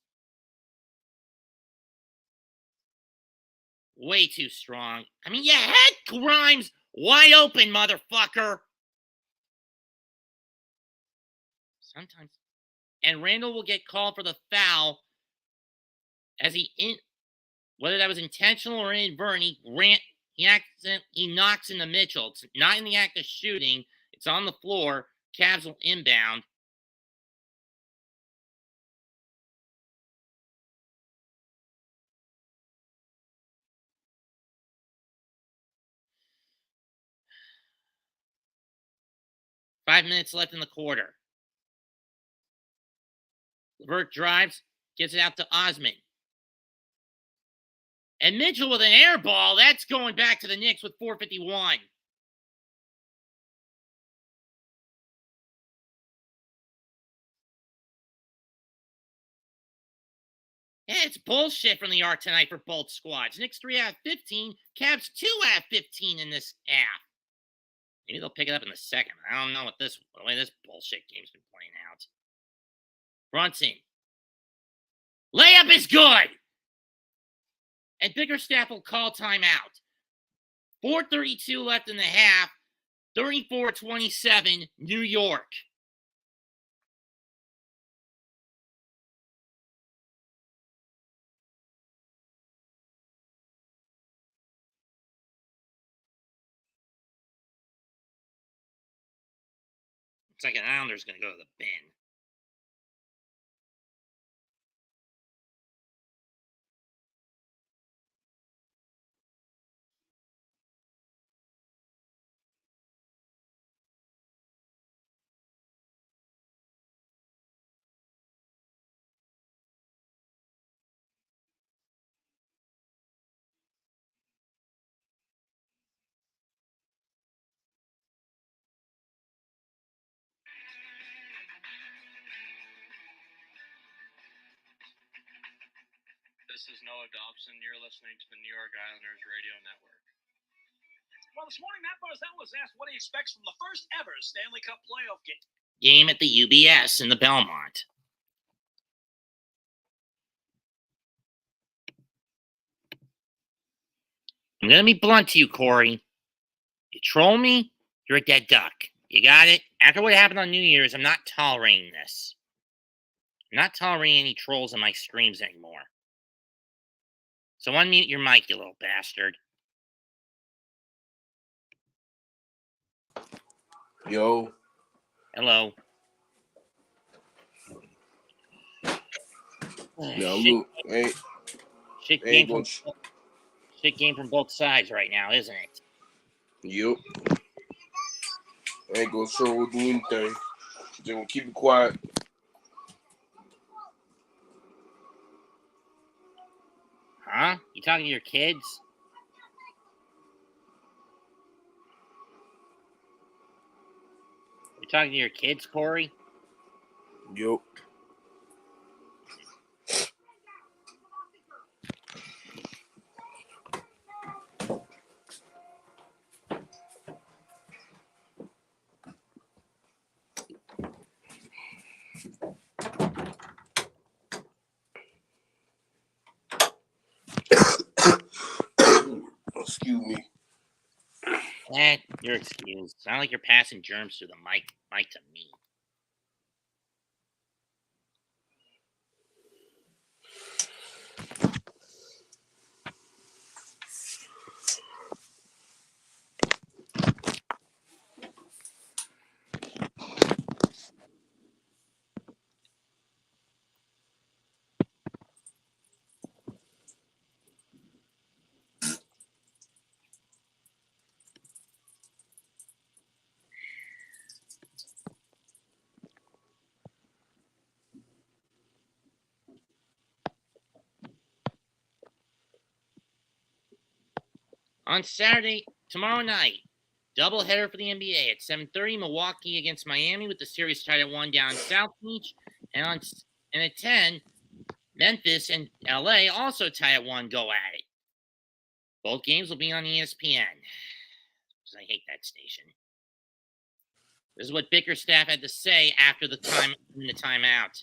Way too strong. I mean, you had Grimes wide open, motherfucker. Sometimes. And Randall will get called for the foul as whether that was intentional or inadvertent, he knocks into Mitchell. It's not in the act of shooting. It's on the floor. Cavs will inbound. Five minutes left in the quarter. LeVert drives, gets it out to Osman. And Mitchell with an air ball. That's going back to the Knicks with 4:51. Yeah, it's bullshit from the arc tonight for both squads. Knicks 3 out of 15. Cavs 2 out of 15 in this half. Maybe they'll pick it up in the second. I don't know what the way this bullshit game's been playing out. Brunson. Layup is good. And Bickerstaff will call timeout. 4:32 left in the half. 34-27, New York. Looks like an Islander's going to go to the bin. This is Noah Dobson. You're listening to the New York Islanders Radio Network. Well, this morning, Matt Barzell was asked what he expects from the first ever Stanley Cup playoff game. Game at the UBS in the Belmont. I'm going to be blunt to you, Corey. You troll me, you're a dead duck. You got it? After what happened on New Year's, I'm not tolerating this. I'm not tolerating any trolls in my streams anymore. So unmute your mic, you little bastard. Yo. Hello. No, shit game from both sides right now, isn't it? Yup. I ain't gonna show do anything. Just gonna keep it quiet. talking to your kids? You talking to your kids, Corey? Yup. Excuse me. You're excused. Sound like you're passing germs through the mic to me. On Saturday, tomorrow night, doubleheader for the NBA at 7:30. Milwaukee against Miami with the series tied at 1 down in South Beach, and at 10, Memphis and LA also tie at 1. Go at it. Both games will be on ESPN. Because I hate that station. This is what Bickerstaff had to say after the timeout.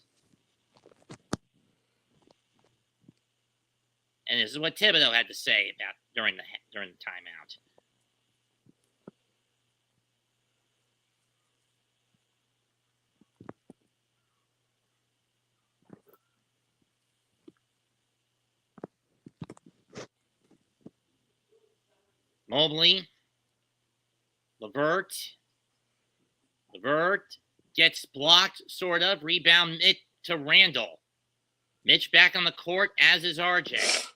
And this is what Thibodeau had to say about during the timeout. Mobley, LeVert gets blocked, sort of. Rebound to Randall. Mitch back on the court, as is RJ.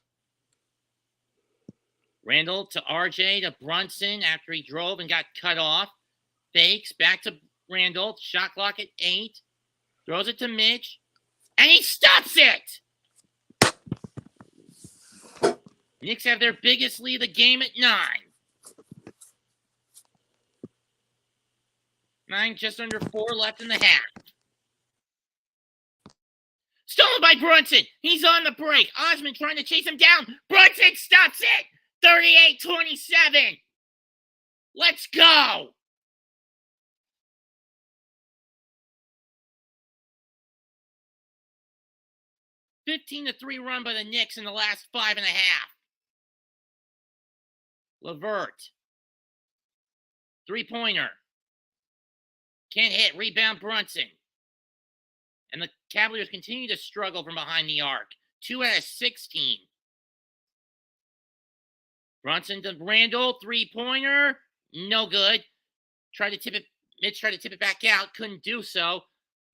Randall to RJ to Brunson after he drove and got cut off. Fakes back to Randall. Shot clock at 8. Throws it to Mitch. And he stops it! Knicks have their biggest lead of the game at 9. Just under 4 left in the half. Stolen by Brunson. He's on the break. Osman trying to chase him down. Brunson stops it. 38-27. Let's go. A 15-3 run by the Knicks in the last 5.5. LeVert. 3-pointer. Can't hit. Rebound Brunson. And the Cavaliers continue to struggle from behind the arc. 2 out of 16. Brunson to Randall. 3-pointer. No good. Mitch tried to tip it back out. Couldn't do so.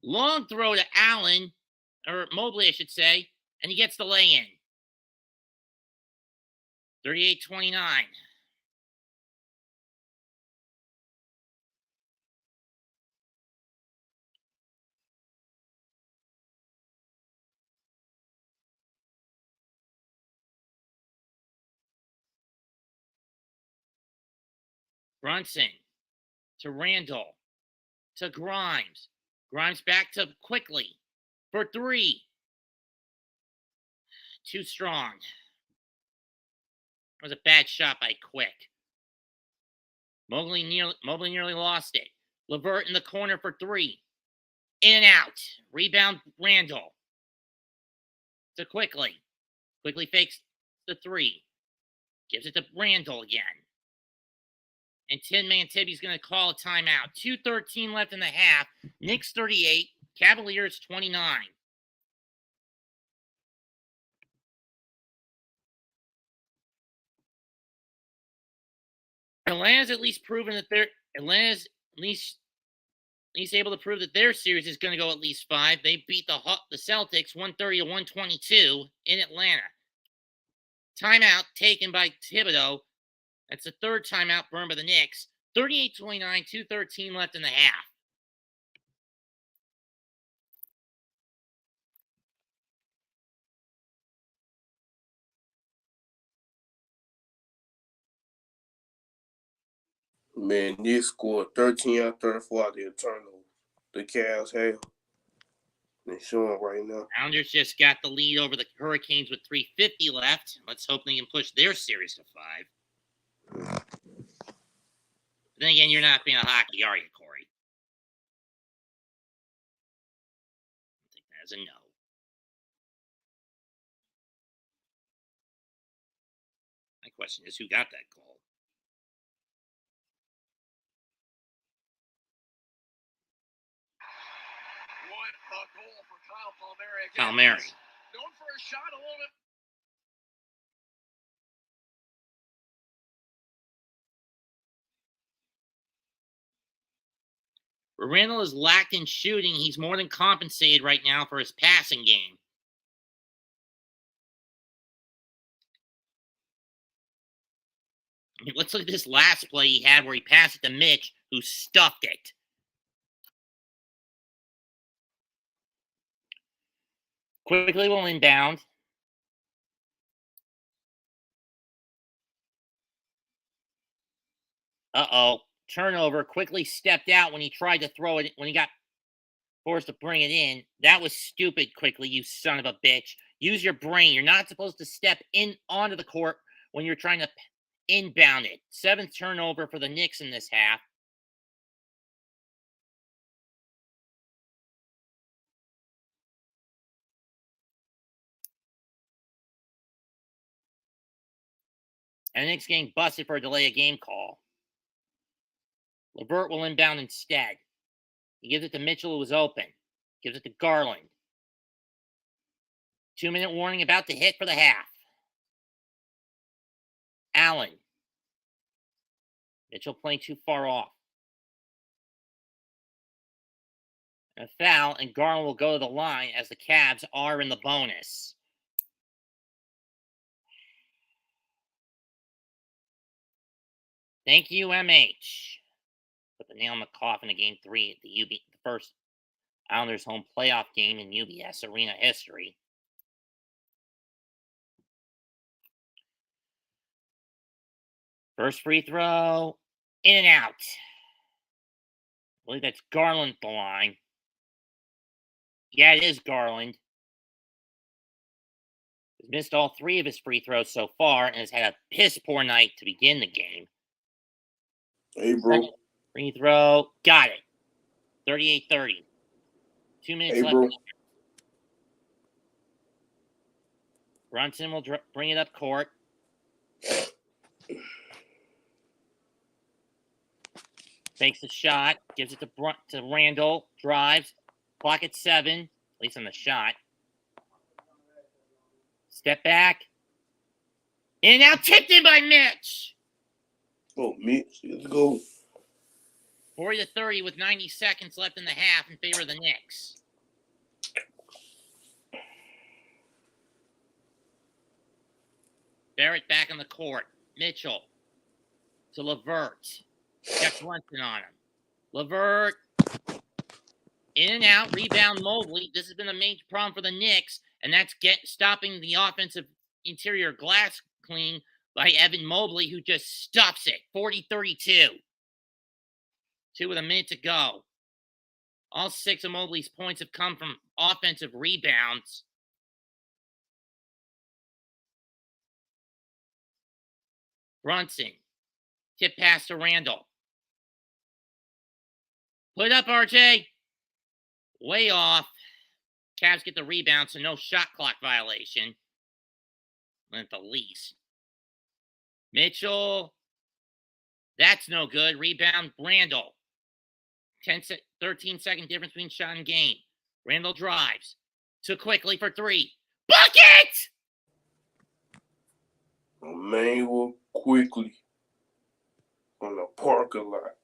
Long throw to Allen. Or Mobley, I should say. And he gets the lay-in. 38-29. Brunson to Randall to Grimes. Grimes back to Quickly for 3. Too strong. That was a bad shot by Quick. Mobley nearly lost it. LeVert in the corner for 3. In and out. Rebound Randall to Quickly. Quickly fakes the 3. Gives it to Randall again. And Tin Man Tibby's going to call a timeout. 2:13 left in the half. Knicks 38. Cavaliers 29. Atlanta's at least proven that Atlanta's at least able to prove that their series is going to go at least 5. They beat the Celtics 130-122 in Atlanta. Timeout taken by Thibodeau. That's the third timeout burned by the Knicks. 38-29, 2:13 left in the half. Man, Knicks scored 13 out of 34 out of their turnover. The Cavs have. They're showing right now. Islanders just got the lead over the Hurricanes with 3:50 left. Let's hope they can push their series to 5. But then again, you're not being a hockey, are you, Corey? I think that is a no. My question is, who got that goal? What a goal for Kyle Palmieri. Palmieri. Going for a shot a little bit. Randall is lacked in shooting. He's more than compensated right now for his passing game. I mean, let's look at this last play he had where he passed it to Mitch, who stuffed it. Quickly will inbound. Uh-oh. Turnover. Quickly stepped out when he tried to throw it, when he got forced to bring it in. That was stupid, Quickly, you son of a bitch. Use your brain. You're not supposed to step in onto the court when you're trying to inbound it. 7th turnover for the Knicks in this half. And the Knicks getting busted for a delay of game call. LeVert will inbound instead. He gives it to Mitchell, who was open. Gives it to Garland. 2-minute warning about to hit for the half. Allen. Mitchell playing too far off. A foul, and Garland will go to the line as the Cavs are in the bonus. Thank you, MH. Put the nail in the coffin of Game 3 at the first Islanders home playoff game in UBS Arena history. First free throw, in and out. I believe that's Garland at the line. Yeah, it is Garland. He's missed all 3 of his free throws so far and has had a piss-poor night to begin the game. Hey, bro. Free throw, got it. 38-30. 2 minutes left. Bro. Brunson will bring it up court. Takes the shot, gives it to Randall, drives, clock at 7, at least on the shot. Step back. And now tipped in by Mitch. Oh, Mitch, let's go. 40-30 with 90 seconds left in the half in favor of the Knicks. Barrett back on the court. Mitchell to LeVert. Got Brunson on him. LeVert in and out. Rebound Mobley. This has been a major problem for the Knicks, and that's stopping the offensive interior glass clean by Evan Mobley, who just stuffs it. 40-32. 2 with a minute to go. All 6 of Mobley's points have come from offensive rebounds. Brunson. Tip pass to Randall. Put up, RJ. Way off. Cavs get the rebound, so no shot clock violation. At the least. Mitchell. That's no good. Rebound, Randall. 13-second difference between shot and game. Randall drives. Too quickly for 3. Bucket! Emmanuel Quickly on the parking lot.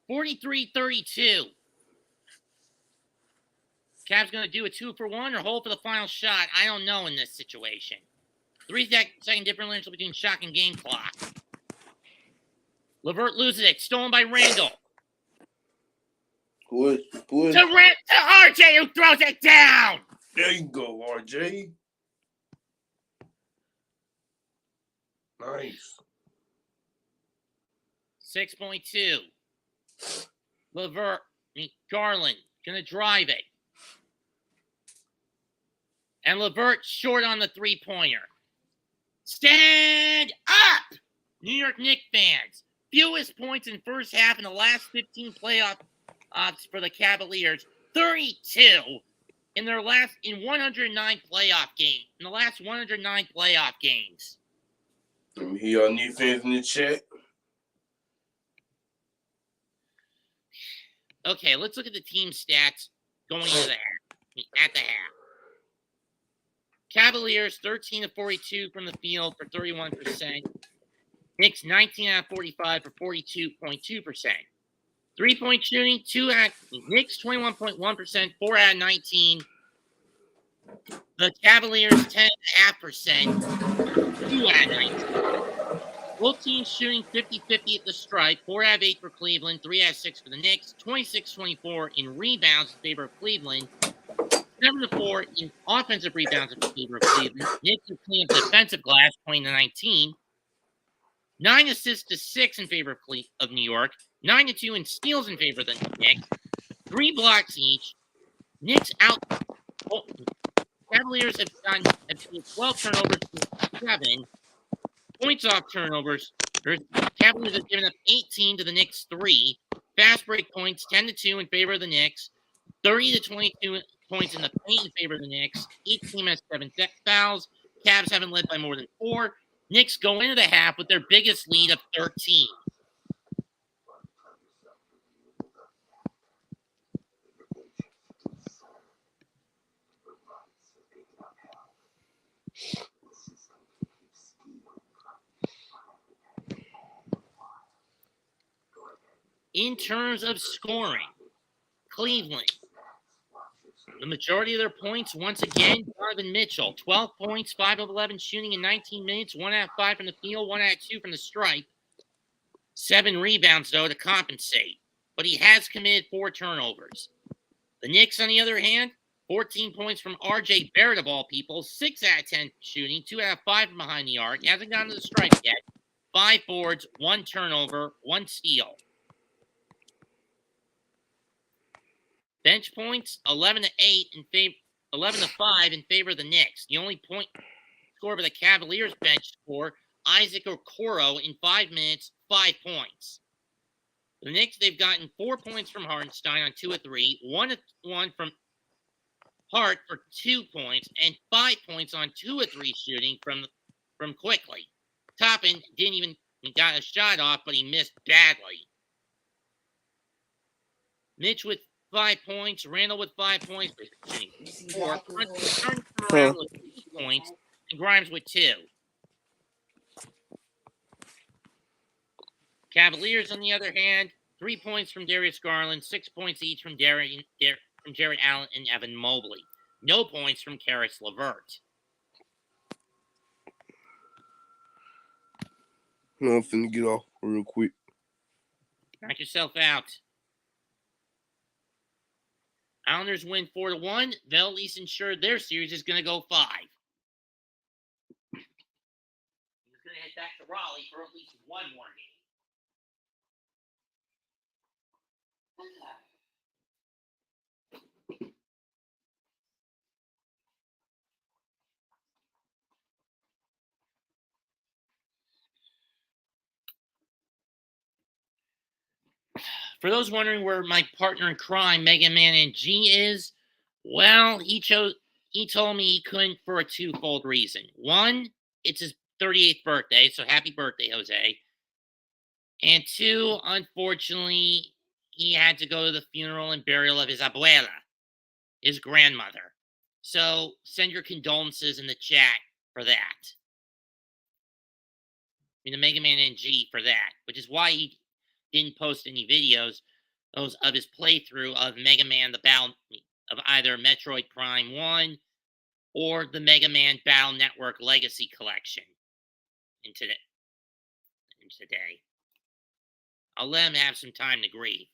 43-32. Cavs going to do a 2-for-1 or hold for the final shot? I don't know in this situation. 3-second differential between shot and game clock. LeVert loses it. Stolen by Randall. Push. To RJ, who throws it down. There you go, RJ. Nice. 6.2. Garland going to drive it. And LeVert short on the three-pointer. Stand up, New York Knicks fans. Fewest points in first half in the last 15 playoffs for the Cavaliers. 32 in 109 playoff games. In the last 109 playoff games. Let me hear y'all Knicks fans in the chat. Okay, let's look at the team stats going into the half. At the half. Cavaliers 13 of 42 from the field for 31%. Knicks 19 out of 45 for 42.2%. 3-point shooting, Knicks 21.1%, 4 out of 19. The Cavaliers 10.5%, 2 out of 19. Both teams shooting 50-50 at the stripe, 4 out of 8 for Cleveland, 3 out of 6 for the Knicks, 26-24 in rebounds in favor of Cleveland, 7-4 in offensive rebounds in favor of Cleveland. Knicks have cleaned up defensive glass, 20-19. 9 assists to 6 in favor of New York. 9-2 in steals in favor of the Knicks. 3 blocks each. Knicks out. Cavaliers have gotten 12 turnovers to 7. Points off turnovers. Cavaliers have given up 18 to the Knicks 3. Fast break points 10-2 in favor of the Knicks. 30-22 points in the paint in favor of the Knicks. Each team has 7 fouls. Cavs haven't led by more than 4. Knicks go into the half with their biggest lead of 13. In terms of scoring, Cleveland, the majority of their points, once again, Donovan Mitchell, 12 points, 5 of 11 shooting in 19 minutes, 1 out of 5 from the field, 1 out of 2 from the stripe. 7 rebounds, though, to compensate. But he has committed 4 turnovers. The Knicks, on the other hand, 14 points from R.J. Barrett, of all people, 6 out of 10 shooting, 2 out of 5 from behind the arc. He hasn't gotten to the stripe yet. 5 boards, 1 turnover, 1 steal. Bench points 11-8 in favor, 11-5 in favor of the Knicks. The only point score for the Cavaliers bench score, Isaac Okoro in 5 minutes, 5 points. The Knicks, they've gotten 4 points from Hartenstein on 2 of 3, 1 from Hart for 2 points, and 5 points on 2 of 3 shooting from Quickly. Toppin didn't even got a shot off, but he missed badly. Mitch with 5 points, Randall with 5 points, 4, Brunson around with 2 points, and Grimes with 2. Cavaliers, on the other hand, 3 points from Darius Garland, 6 points each from Jared Allen and Evan Mobley. No points from Karis LeVert. No, I'm finna get off real quick. Knock yourself out. Islanders win 4-1. They'll at least ensure their series is going to go 5. He's going to head back to Raleigh for at least 1 more game. For those wondering where my partner in crime, Mega Man and G, is, well, he told me he couldn't for a twofold reason. 1, it's his 38th birthday, so happy birthday, Jose. And 2, unfortunately, he had to go to the funeral and burial of his abuela, his grandmother. So send your condolences in the chat for that. I mean, the Mega Man NG for that, which is why he didn't post any videos of his playthrough of Mega Man the Battle of either Metroid Prime 1 or the Mega Man Battle Network Legacy Collection in today. I'll let him have some time to grieve.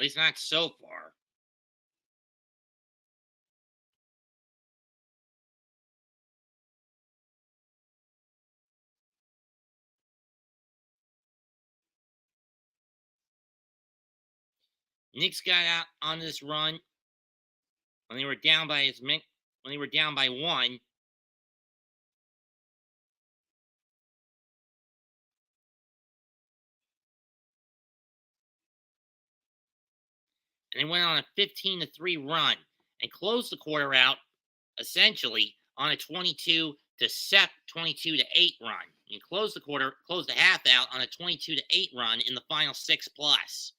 At least not so far. Knicks got out on this run when they were down by when they were down by one. And they went on a 15-3 run and closed the quarter out essentially on a 22-8 run. And closed the half out on a 22-8 run in the final 6+.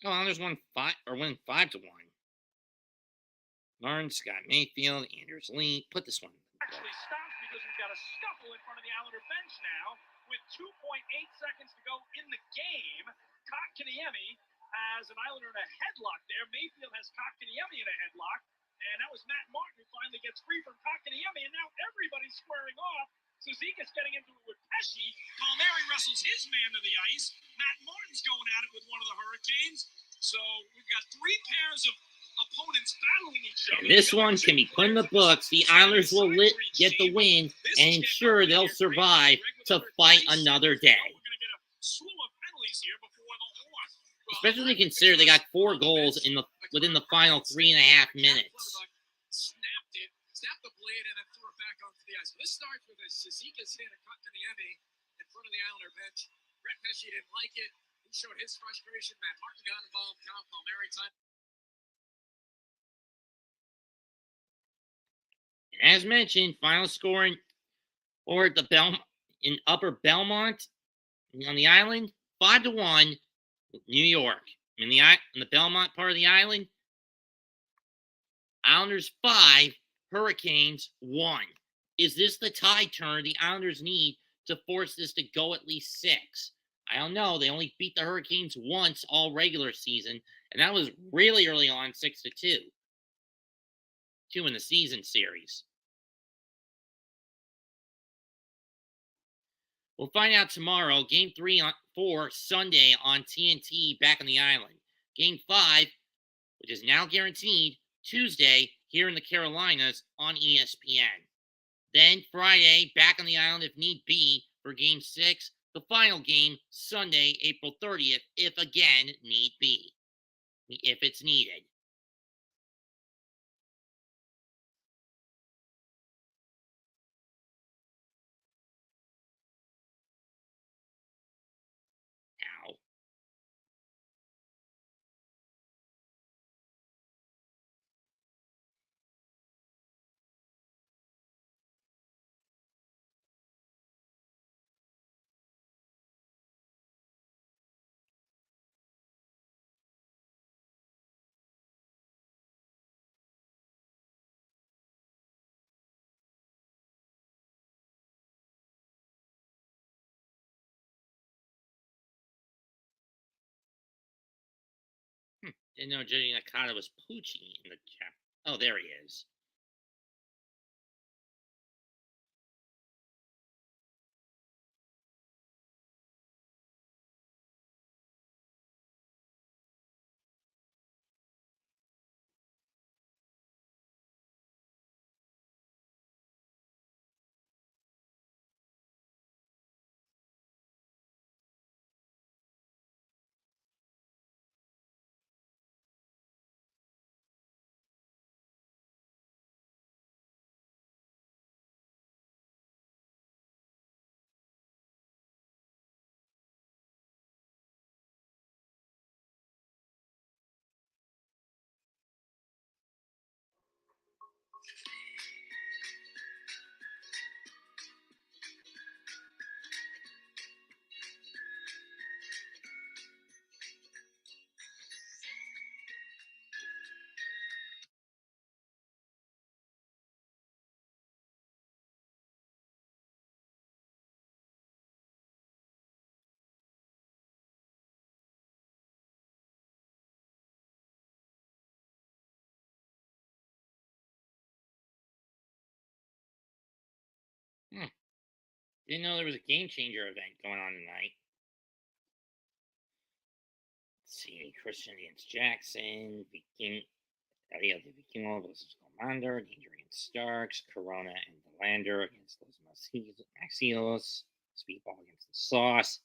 Oh, Islanders won 5-1. Martin, Scott Mayfield, Anders Lee. Put this one. Actually stopped because we've got a scuffle in front of the Islander bench now with 2.8 seconds to go in the game. Kotkaniemi has an Islander in a headlock there. Mayfield has Kotkaniemi in a headlock. And that was Matt Martin who finally gets free from Kotkaniemi. And now everybody's squaring off. Suzuki's getting into it with Pesci. Palmieri wrestles his man to the ice. Matt Martin's going at it with one of the Hurricanes. So we've got 3 pairs of opponents battling each other. And this one can be put in the books. The Islanders will get the win and ensure they'll survive to fight another day. Especially consider they got 4 goals within the final 3.5 minutes. Snapped the blade and then threw it back onto the ice. This starts with a Suzuki's hit at Kotkaniemi in front of the Islander bench. Brett Pesci didn't like it. He showed his frustration. Matt Martin got involved. Kyle Palmieri time. As mentioned, final score or the in Upper Belmont on the island, 5-1, New York. In the Belmont part of the island, Islanders 5, Hurricanes 1. Is this the tide turn the Islanders need to force this to go at least 6? I don't know. They only beat the Hurricanes once all regular season, and that was really early on, 6-2. 2 in the season series. We'll find out tomorrow. Game 4 Sunday on TNT back on the island. Game 5, which is now guaranteed, Tuesday here in the Carolinas on ESPN. Then Friday back on the island if need be for Game 6. The final game Sunday, April 30th, if again need be. If it's needed. Ow. Didn't know Jody Nakata was Poochie in the chat. Oh, there he is. Didn't know there was a game changer event going on tonight. Let's see, Christian against Jackson, Viking, the Vikingo versus Commander, Danger against Starks, Corona and Delander against Los Maxios, Speedball against the Sauce.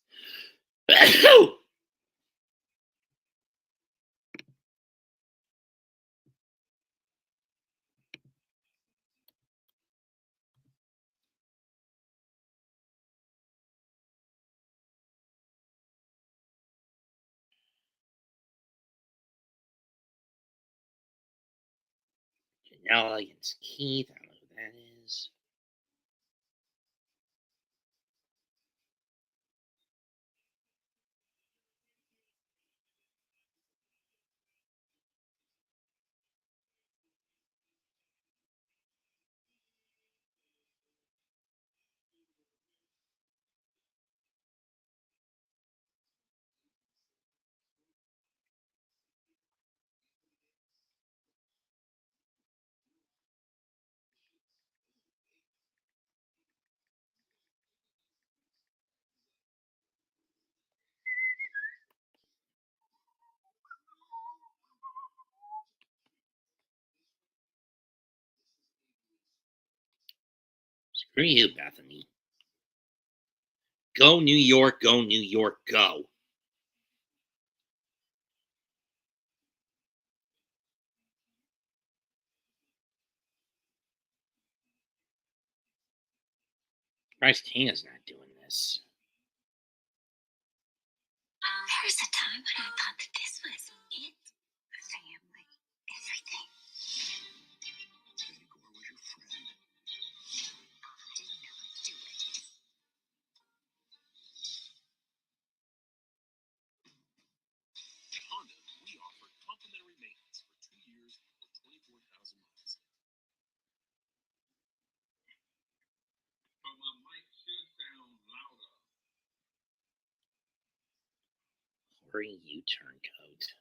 Janela against Keith. I don't know who that is. Screw you, Bethany. Go New York, go New York, go. Bryce Tina's not doing this. There was a time when I thought that this was it. A family, everything. Gore was your friend. I did not do it. At Honda, we offer complimentary maintenance for 2 years or 24,000 miles. But my mic should sound louder. Hurry U-turncoat.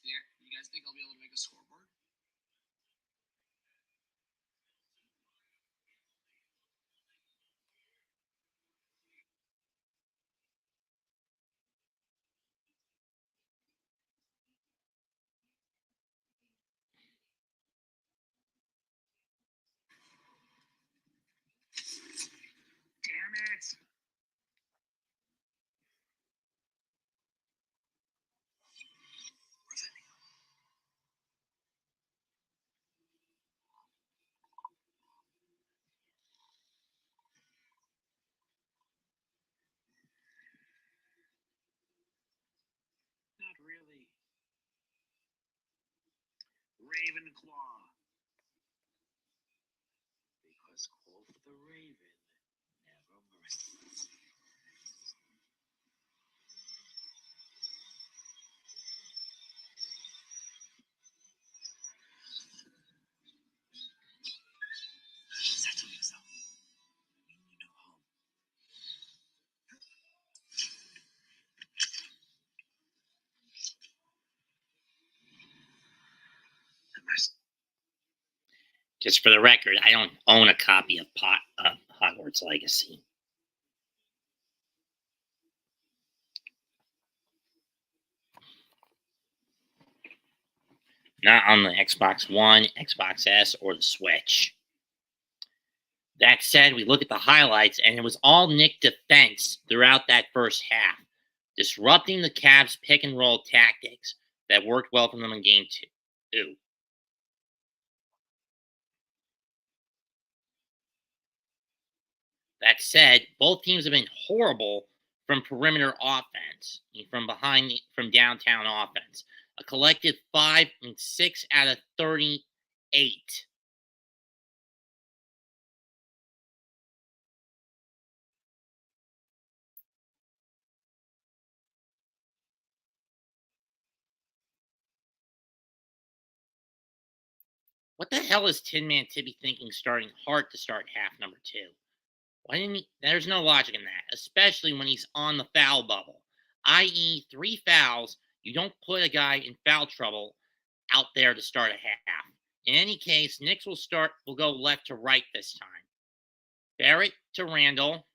Yeah, you guys think I'll be able to make a scoreboard? Damn it! Not really. Ravenclaw. Because quoth the raven, never mercy. Settle yourself. You know home. Just for the record, I don't own a copy of Hogwarts Legacy. Not on the Xbox One, Xbox S, or the Switch. That said, we look at the highlights, and it was all Knick defense throughout that first half, disrupting the Cavs' pick-and-roll tactics that worked well for them in Game 2. That said, both teams have been horrible from perimeter offense, from downtown offense. A collective 5 and 6 out of 38. What the hell is Tin Man Tippy thinking starting Hart to start half number 2? Why didn't he? There's no logic in that, especially when he's on the foul bubble, i.e., 3 fouls. You don't put a guy in foul trouble out there to start a half. In any case, Knicks will go left to right this time. Barrett to Randall.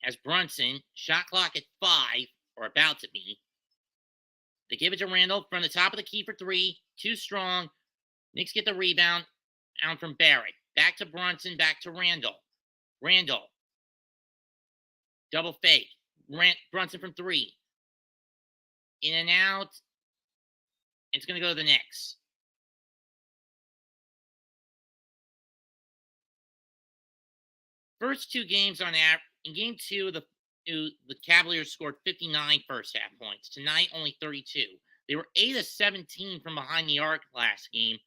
Has Brunson. Shot clock at 5, or about to be. They give it to Randall from the top of the key for 3. Too strong. Knicks get the rebound. Down from Barrett. Back to Brunson. Back to Randall. Randall. Double fake. Brunson from 3. In and out. It's going to go to the Knicks. First 2 games on average. In game 2, the Cavaliers scored 59 first half points. Tonight, only 32. They were 8 of 17 from behind the arc last game.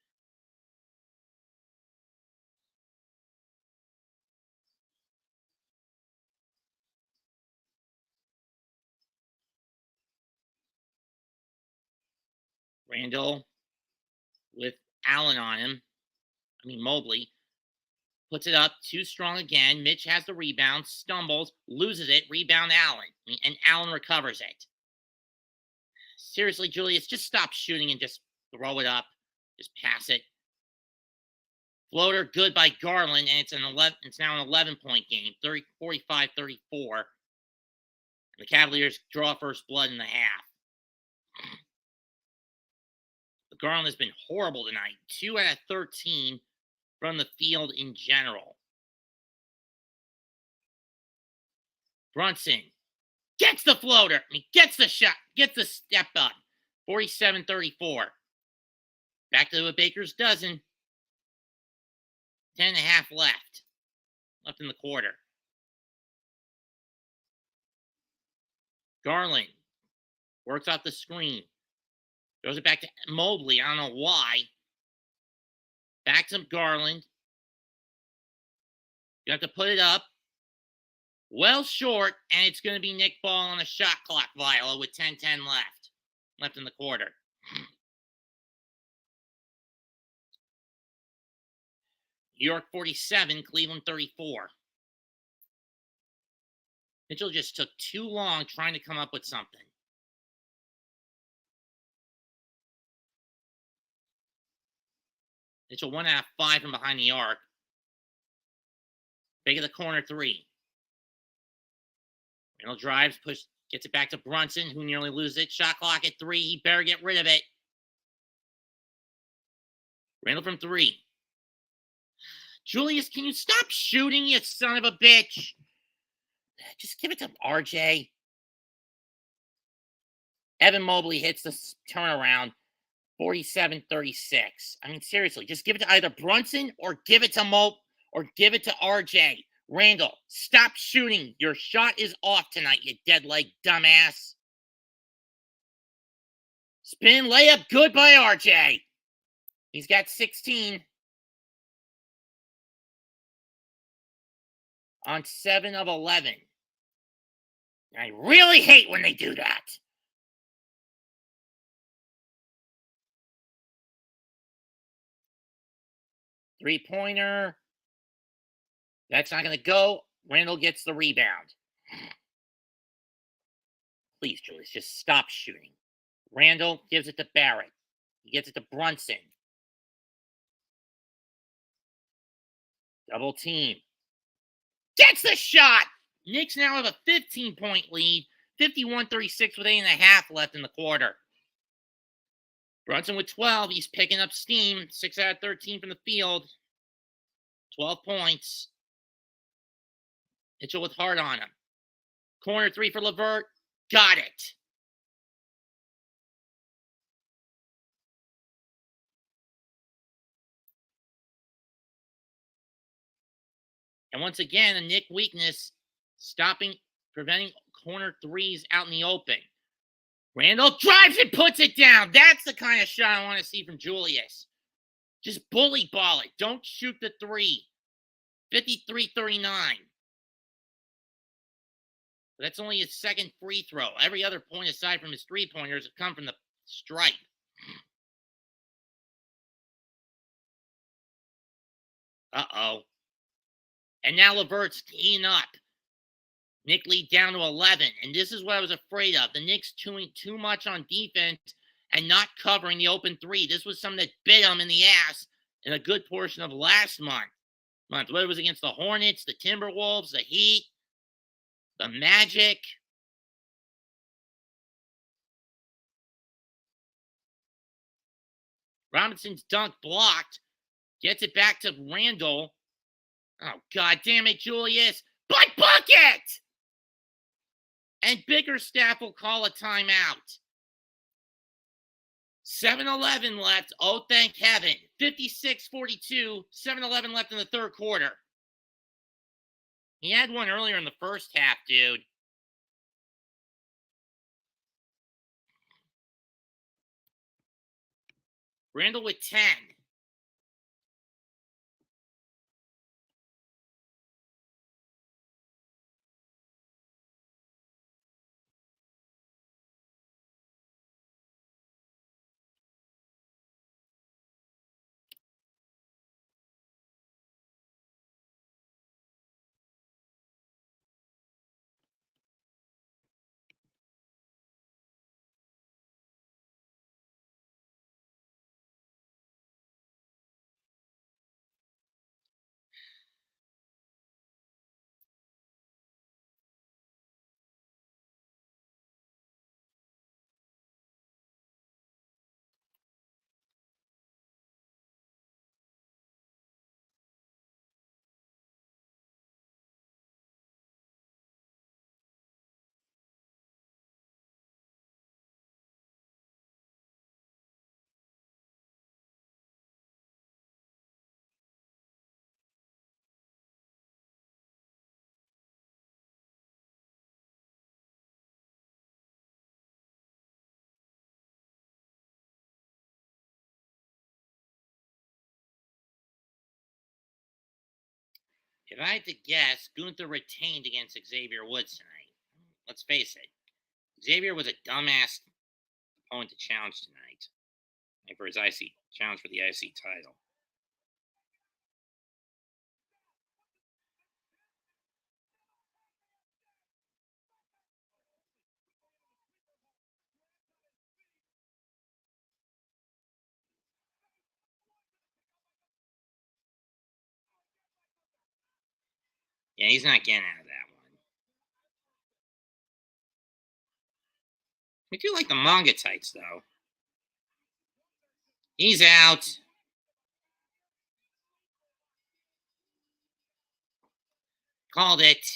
Randall with Allen on him. Mobley. Puts it up, too strong again. Mitch has the rebound, stumbles, loses it, rebound Allen. And Allen recovers it. Seriously, Julius, just stop shooting and just throw it up. Just pass it. Floater, good by Garland, and it's now an 11-point game, 45-34. The Cavaliers draw first blood in the half. Garland has been horrible tonight. 2 out of 13 from the field in general. Brunson gets the floater. Gets the shot. Gets the step up. 47-34. Back to a baker's dozen. 10.5 left. Left in the quarter. Garland works off the screen. Throws it back to Mobley. I don't know why. Back to Garland. You have to put it up. Well short, and it's going to be Nick Ball on a shot clock, Viola, with 10:10 left. Left in the quarter. New York 47, Cleveland 34. Mitchell just took too long trying to come up with something. Mitchell 1 out of 5 from behind the arc. Big of the corner 3. Randall drives, gets it back to Brunson, who nearly loses it. Shot clock at 3. He better get rid of it. Randall from 3. Julius, can you stop shooting, you son of a bitch? Just give it to RJ. Evan Mobley hits the turnaround. 47-36. Seriously, just give it to either Brunson or give it to RJ. Randall, stop shooting. Your shot is off tonight, you dead leg dumbass. Spin layup, good by RJ. He's got 16 on 7 of 11. I really hate when they do that. Three-pointer. That's not going to go. Randall gets the rebound. Please, Julius, just stop shooting. Randall gives it to Barrett. He gets it to Brunson. Double team. Gets the shot! Knicks now have a 15-point lead. 51-36 with 8.5 left in the quarter. Brunson with 12. He's picking up steam. 6 out of 13 from the field. 12 points. Mitchell with hard on him. Corner 3 for LeVert. Got it. And once again, a Knick weakness, preventing corner 3s out in the open. Randall drives and puts it down. That's the kind of shot I want to see from Julius. Just bully ball it. Don't shoot the 3. 53-39. That's only his second free throw. Every other point aside from his three-pointers have come from the stripe. Uh-oh. And now LeVert's teeing up. Knicks lead down to 11, and this is what I was afraid of. The Knicks doing too much on defense and not covering the open three. This was something that bit them in the ass in a good portion of last month. Whether it was against the Hornets, the Timberwolves, the Heat, the Magic. Robinson's dunk blocked. Gets it back to Randall. Oh, God damn it, Julius. But bucket! And Bickerstaff will call a timeout. 7-11 left. Oh, thank heaven. 56-42. 7-11 left in the third quarter. He had one earlier in the first half, dude. Randall with 10. If I had to guess, Gunther retained against Xavier Woods tonight. Let's face it. Xavier was a dumbass opponent to challenge tonight. And for his IC challenge for the IC title. Yeah, he's not getting out of that one. We do like the manga tights, though. He's out. Called it.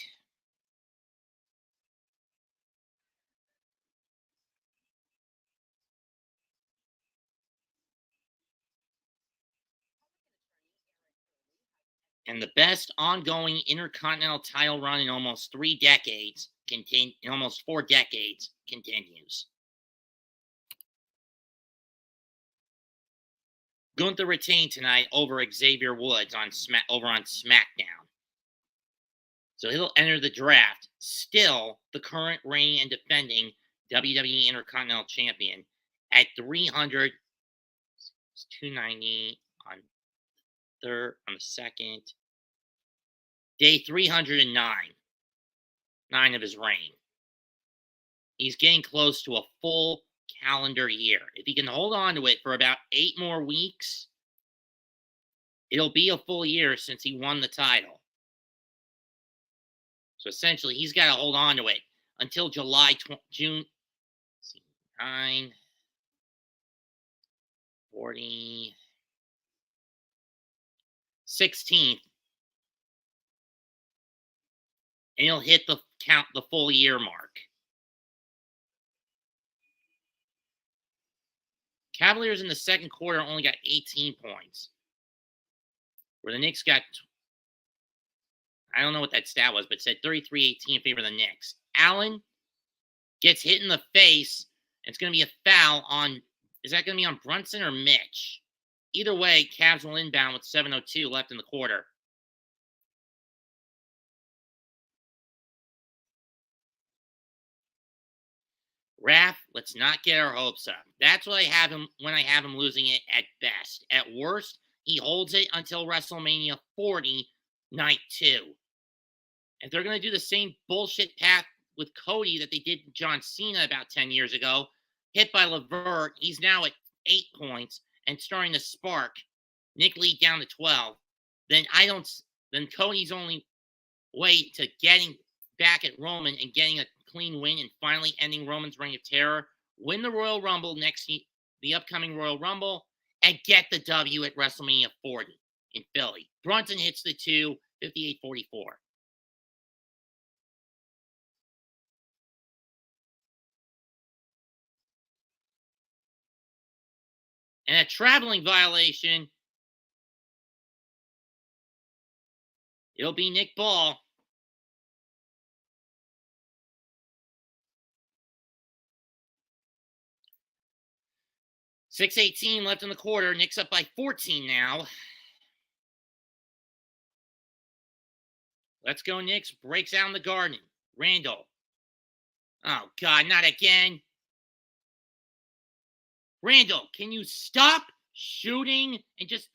And the best ongoing intercontinental title run in almost 3 decades, in almost 4 decades, continues. Gunther retained tonight over Xavier Woods over on SmackDown. So he'll enter the draft, still the current reigning and defending WWE Intercontinental Champion at 300. It's 290 on the second. Day 309. 9 of his reign. He's getting close to a full calendar year. If he can hold on to it for about 8 more weeks, it'll be a full year since he won the title. So essentially, he's got to hold on to it until June 9, 40, 16th. And he'll hit the full year mark. Cavaliers in the second quarter only got 18 points. Where the Knicks got, I don't know what that stat was, but it said 33-18 in favor of the Knicks. Allen gets hit in the face. And it's going to be a foul on, is that going to be on Brunson or Mitch? Either way, Cavs will inbound with 7:02 left in the quarter. Raph, let's not get our hopes up. That's what I have him when I have him losing it at best. At worst, he holds it until WrestleMania 40, night 2. If they're going to do the same bullshit path with Cody that they did John Cena about 10 years ago, hit by Levert, he's now at 8 points and starting to spark. Nick Lee down to 12. Then Cody's only way to getting back at Roman and getting a clean win and finally ending Roman's reign of terror, win the Royal Rumble the upcoming Royal Rumble, and get the W at WrestleMania 40 in Philly. Brunson hits the 2, 58-44. And a traveling violation, it'll be Nick Ball. .618 left in the quarter. Knicks up by 14 now. Let's go, Knicks. Breaks out in the Garden. Randall. Oh, God, not again. Randall, can you stop shooting and just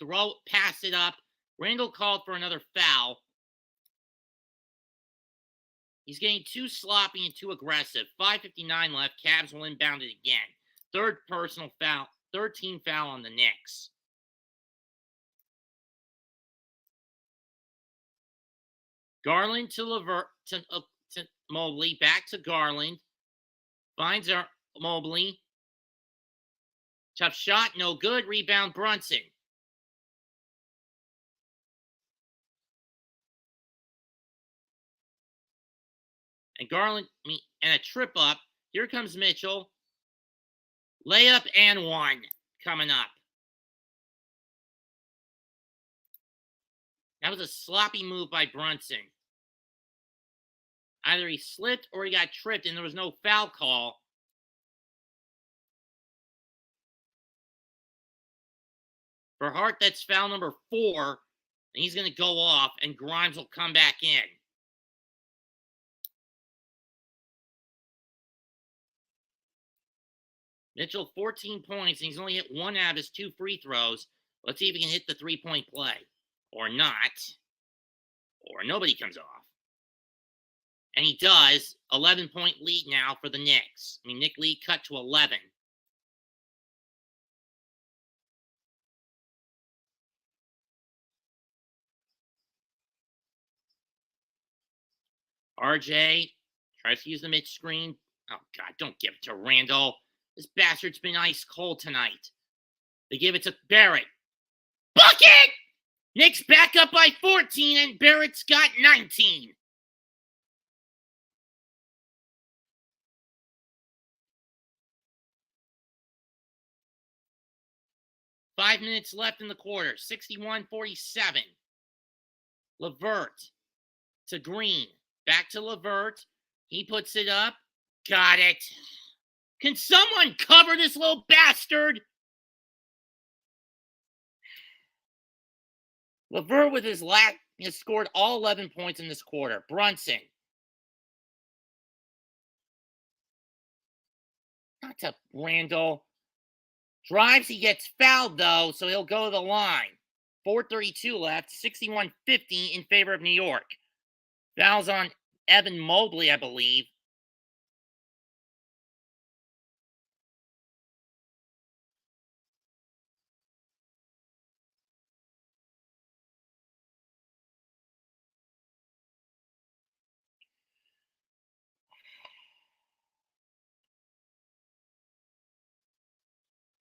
pass it up? Randall called for another foul. He's getting too sloppy and too aggressive. 5:59 left. Cavs will inbound it again. Third personal foul. 13 foul on the Knicks. Garland to Levert to Mobley. Back to Garland. Finds Mobley. Tough shot. No good. Rebound Brunson. And Garland, and a trip up. Here comes Mitchell. Layup and one coming up. That was a sloppy move by Brunson. Either he slipped or he got tripped and there was no foul call. For Hart, that's foul number 4. And he's going to go off and Grimes will come back in. Mitchell, 14 points, and he's only hit 1 out of his 2 free throws. Let's see if he can hit the 3-point play. Or not. Or nobody comes off. And he does. 11-point lead now for the Knicks. Nick Lee cut to 11. RJ tries to use the mid-screen. Oh, God, don't give it to Randall. This bastard's been ice cold tonight. They give it to Barrett. Bucket! Knicks back up by 14, and Barrett's got 19. Five minutes left in the quarter. 61-47. Levert to Green. Back to Levert. He puts it up. Got it. Can someone cover this little bastard? Levert with his last has scored all 11 points in this quarter. Brunson. Not to Randall. Drives, he gets fouled though, so he'll go to the line. 4:32 left, 61-50 in favor of New York. Fouls on Evan Mobley, I believe.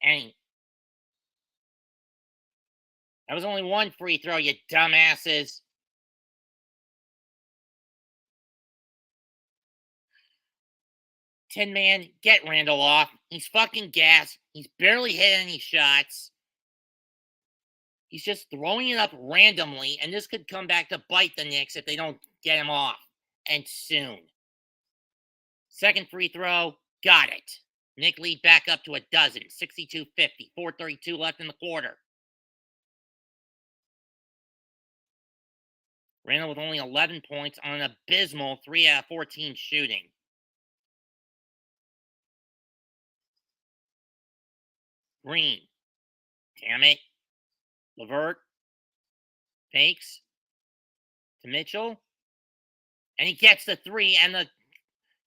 And that was only one free throw, you dumbasses. Tin Man, get Randall off. He's fucking gassed. He's barely hit any shots. He's just throwing it up randomly, and this could come back to bite the Knicks if they don't get him off. And soon. Second free throw, got it. Nick Lee back up to a dozen. 62-50. 4:32 left in the quarter. Randall with only 11 points on an abysmal 3 out of 14 shooting. Green. Damn it. LeVert fakes to Mitchell, and he gets the three, and the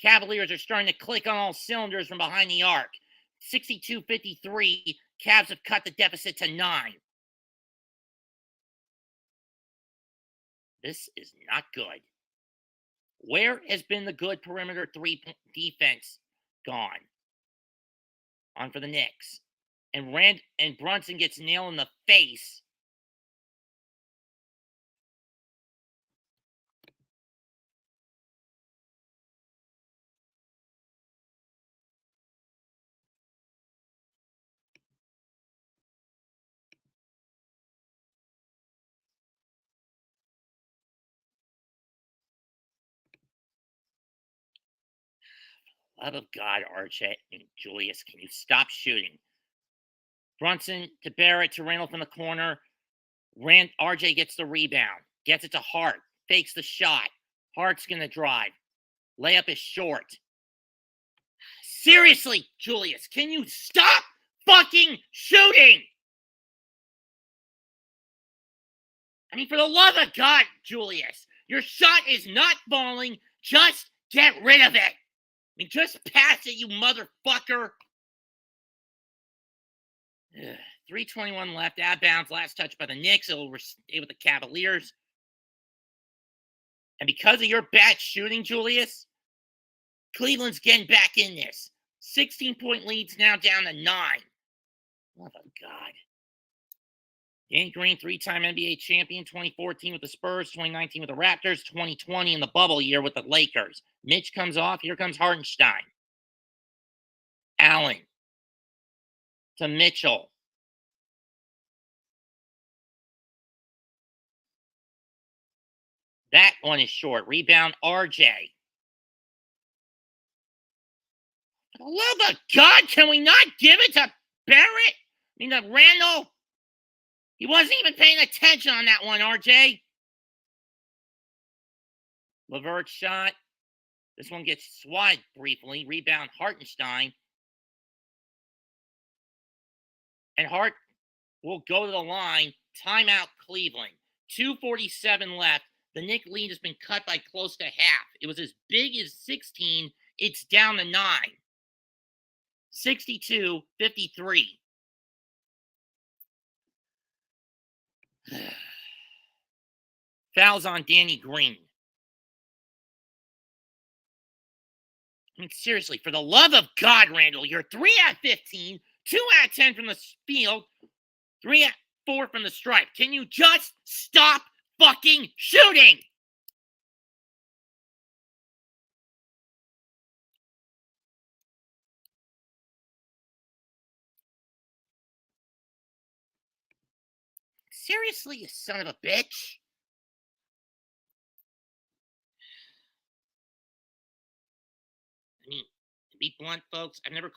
Cavaliers are starting to click on all cylinders from behind the arc. 62-53, Cavs have cut the deficit to 9. This is not good. Where has been the good perimeter three defense gone? On for the Knicks. And Brunson gets nailed in the face. Love of God, Archie and Julius, can you stop shooting? Brunson to Barrett to Randall from the corner. RJ gets the rebound. Gets it to Hart. Fakes the shot. Hart's going to drive. Layup is short. Seriously, Julius, can you stop fucking shooting? I mean, for the love of God, Julius, your shot is not falling. Just get rid of it. I mean, just pass it, you motherfucker. 3:21 left. Out of bounds. Last touch by the Knicks. It will stay with the Cavaliers. And because of your bad shooting, Julius, Cleveland's getting back in this. 16-point leads now down to 9. Love of God. Danny Green, 3-time NBA champion, 2014 with the Spurs, 2019 with the Raptors, 2020 in the bubble year with the Lakers. Mitch comes off. Here comes Hartenstein. Allen to Mitchell. That one is short. Rebound, RJ. For the love of God, can we not give it to Barrett? I mean, to Randall? He wasn't even paying attention on that one, RJ. LeVert shot. This one gets swatted briefly. Rebound, Hartenstein. And Hart will go to the line. Timeout, Cleveland. 2:47 left. The Knicks lead has been cut by close to half. It was as big as 16. It's down to 9. 62-53. Fouls on Danny Green. I mean, seriously, for the love of God, Randall, you're 3 out of 15, 2 out of 10 from the field, 3 out of 4 from the stripe. Can you just stop fucking shooting? Seriously, you son of a bitch? I mean, to be blunt, folks, I haven't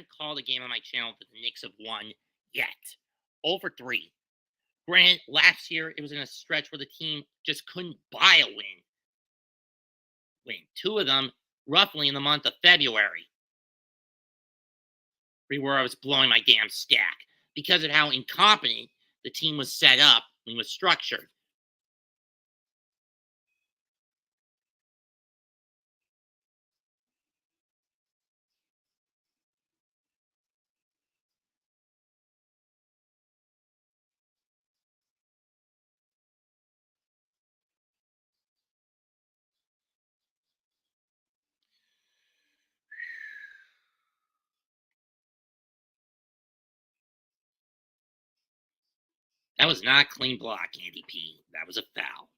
called a game on my channel that the Knicks have won yet. 0-3. Granted, last year it was in a stretch where the team just couldn't buy a win. 2 of them roughly in the month of February, where I was blowing my damn stack because of how incompetent the team was set up and was structured. That was not a clean block, Andy P. That was a foul.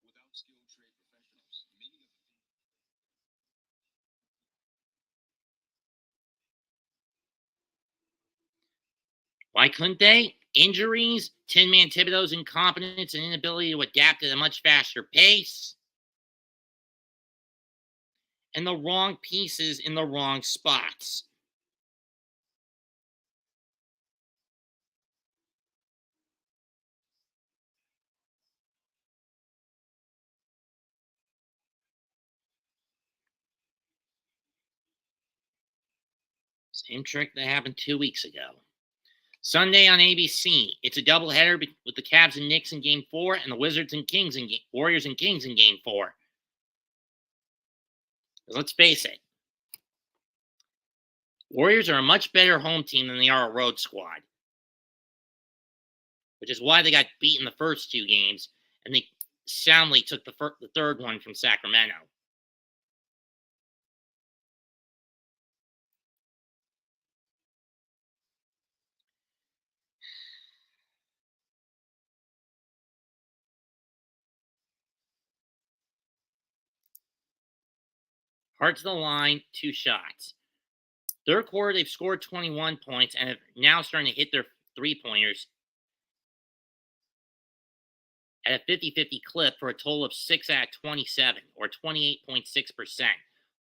Without skilled trade professionals, Why couldn't they? Injuries, 10-man Thibodeau's incompetence and inability to adapt at a much faster pace, and the wrong pieces in the wrong spots. Same trick that happened 2 weeks ago. Sunday on ABC, it's a doubleheader with the Cavs and Knicks in Game 4 and the Wizards and Kings in Warriors and Kings in Game 4. Let's face it, Warriors are a much better home team than they are a road squad, which is why they got beaten the first 2 games, and they soundly took the third one from Sacramento. Hard to the line, 2 shots. Third quarter, they've scored 21 points and have now starting to hit their three-pointers at a 50-50 clip for a total of 6 out of 27, or 28.6%.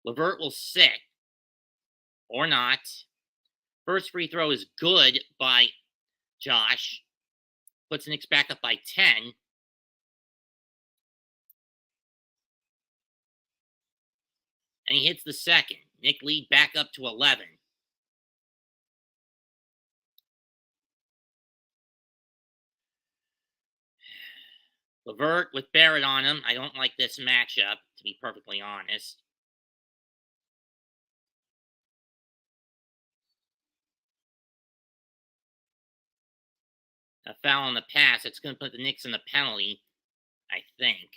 LeVert will sit, or not. First free throw is good by Josh. Puts the Knicks back up by 10. And he hits the second. Knicks lead back up to 11. LeVert with Barrett on him. I don't like this matchup, to be perfectly honest. A foul on the pass. It's going to put the Knicks in the penalty, I think.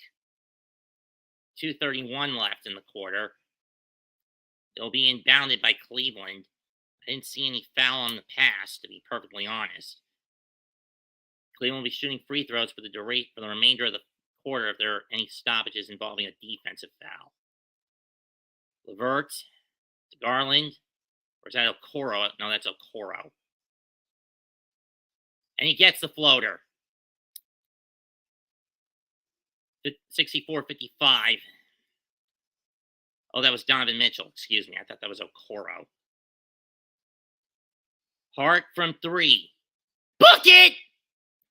2:31 left in the quarter. They'll be inbounded by Cleveland. I didn't see any foul on the pass, to be perfectly honest. Cleveland will be shooting free throws for the remainder of the quarter if there are any stoppages involving a defensive foul. LeVert to Garland. Or is that Okoro? No, that's Okoro. And he gets the floater. 64-55. Oh, that was Donovan Mitchell. Excuse me. I thought that was Okoro. Hart from 3. Book it!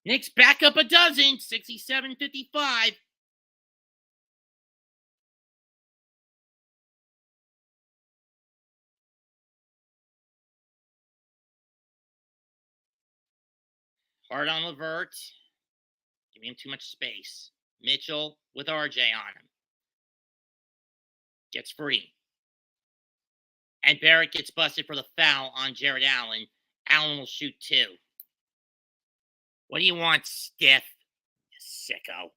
Knicks back up a dozen. 67-55. Hart on LeVert. Giving him too much space. Mitchell with RJ on him. Gets free. And Barrett gets busted for the foul on Jared Allen. Allen will shoot 2. What do you want, stiff? You sicko.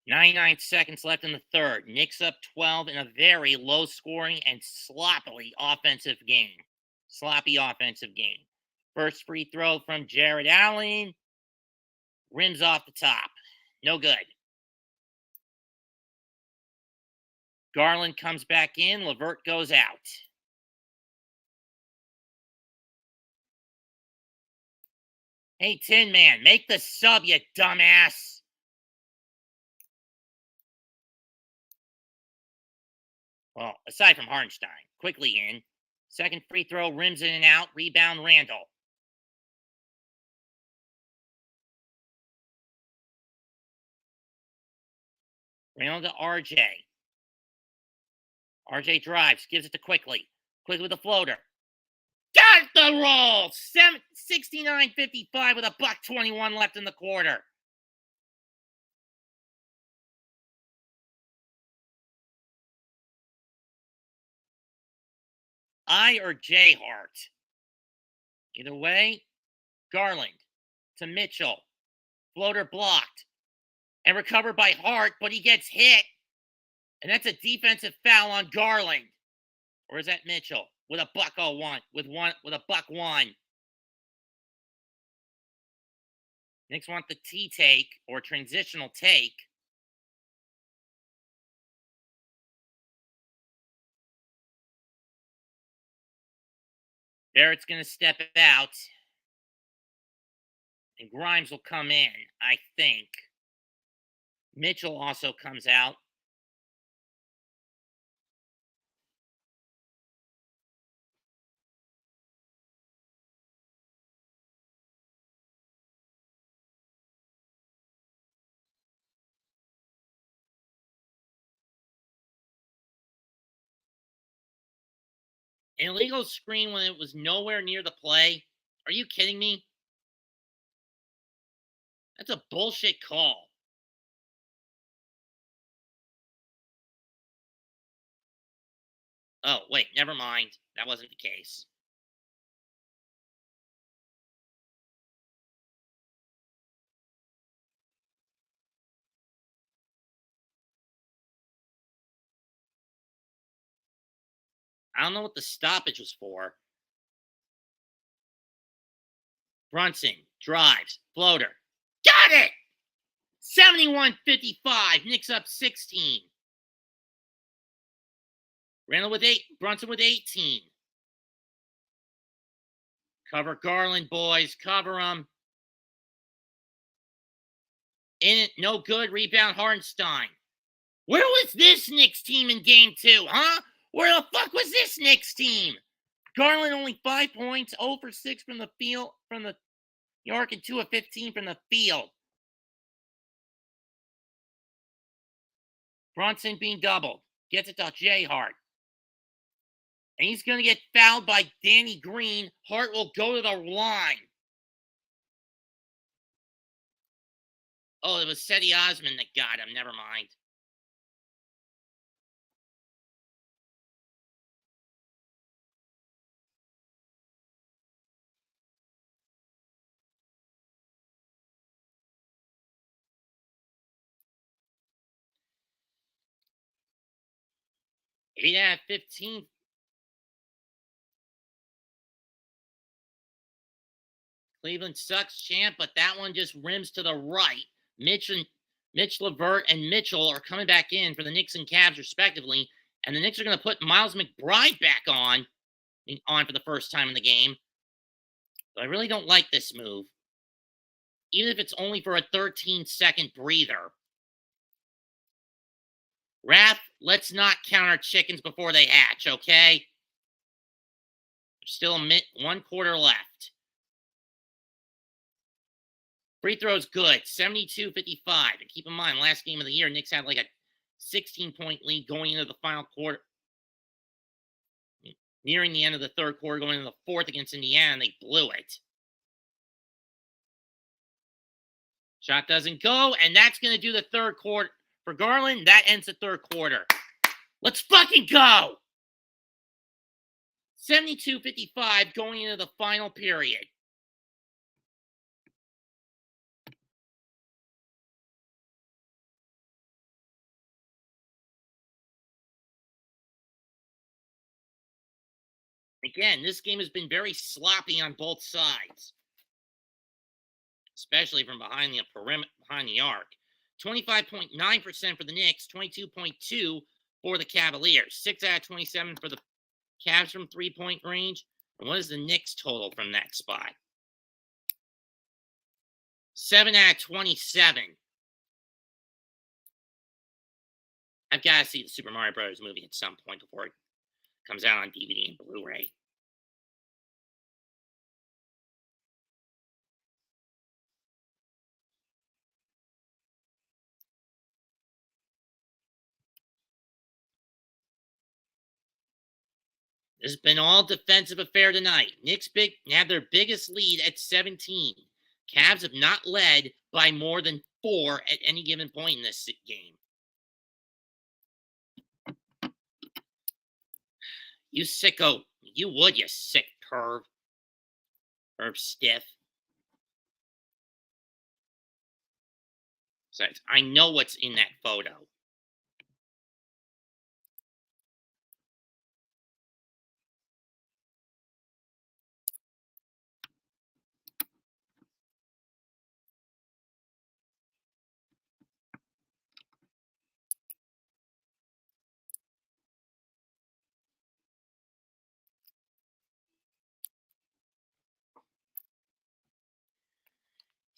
$99 seconds left in the third. Knicks up 12 in a very low-scoring and sloppy offensive game. First free throw from Jared Allen. Rims off the top. No good. Garland comes back in. LeVert goes out. Hey, Tin Man, make the sub, you dumbass. Well, aside from Hartenstein, quickly in. Second free throw, rims in and out. Rebound, Randall. Randall to RJ. RJ drives, gives it to Quickly. Quickly with a floater. Got the roll! 69-55 with a $1.21 left in the quarter. I or J Hart. Either way, Garland to Mitchell. Floater blocked. And recovered by Hart, but he gets hit. And that's a defensive foul on Garland. Or is that Mitchell? With a $1.01. With a $1.01. Knicks want the T take or transitional take. Barrett's going to step out. And Grimes will come in, I think. Mitchell also comes out. An illegal screen when it was nowhere near the play? Are you kidding me? That's a bullshit call. Oh, wait, never mind. That wasn't the case. I don't know what the stoppage was for. Brunson drives, floater. Got it! 71-55. Knicks up 16. Randall with 8. Brunson with 18. Cover Garland, boys. Cover him. In it, no good. Rebound, Hartenstein. Where was this Knicks team in game 2, huh? Where the fuck was this Knicks team? Garland only 5 points, 0 for 6 from the field, from the York, and 2 of 15 from the field. Brunson being doubled. Gets it to J. Hart. And he's going to get fouled by Danny Green. Hart will go to the line. Oh, it was Cedi Osman that got him. Never mind. Eight out of 15. Cleveland sucks, champ, but that one just rims to the right. Mitch LeVert and Mitchell are coming back in for the Knicks and Cavs, respectively. And the Knicks are going to put Miles McBride back on for the first time in the game. But I really don't like this move, even if it's only for a 13-second breather. Raph, let's not count our chickens before they hatch, okay? There's still 1 quarter left. Free throw's good, 72-55. And keep in mind, last game of the year, Knicks had like a 16-point lead going into the final quarter. Nearing the end of the third quarter, going into the fourth against Indiana, they blew it. Shot doesn't go, and that's going to do the third quarter. For Garland, that ends the third quarter. Let's fucking go! 72-55 going into the final period. Again, this game has been very sloppy on both sides, especially from behind the arc. 25.9% for the Knicks, 22.2% for the Cavaliers, 6 out of 27 for the Cavs from 3-point range. And what is the Knicks total from that spot? 7 out of 27. I've got to see the Super Mario Bros. Movie at some point before it comes out on DVD and Blu-ray. This has been all defensive affair tonight. Knicks have their biggest lead at 17. Cavs have not led by more than 4 at any given point in this game. You sicko. You would, you sick perv. Perv stiff. Besides, I know what's in that photo.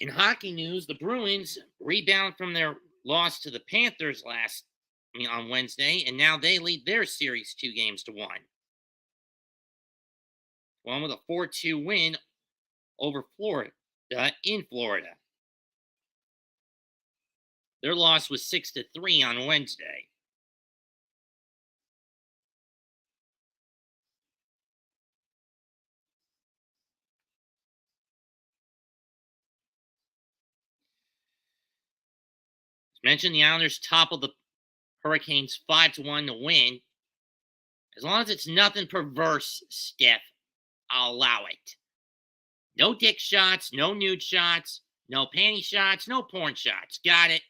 In hockey news, the Bruins rebound from their loss to the Panthers on Wednesday, and now they lead their series 2-1. One with a 4-2 win over Florida in Florida. Their loss was 6-3 on Wednesday. As mentioned, the Islanders toppled the Hurricanes 5-1 to win. As long as it's nothing perverse, Steph, I'll allow it. No dick shots, no nude shots, no panty shots, no porn shots. Got it?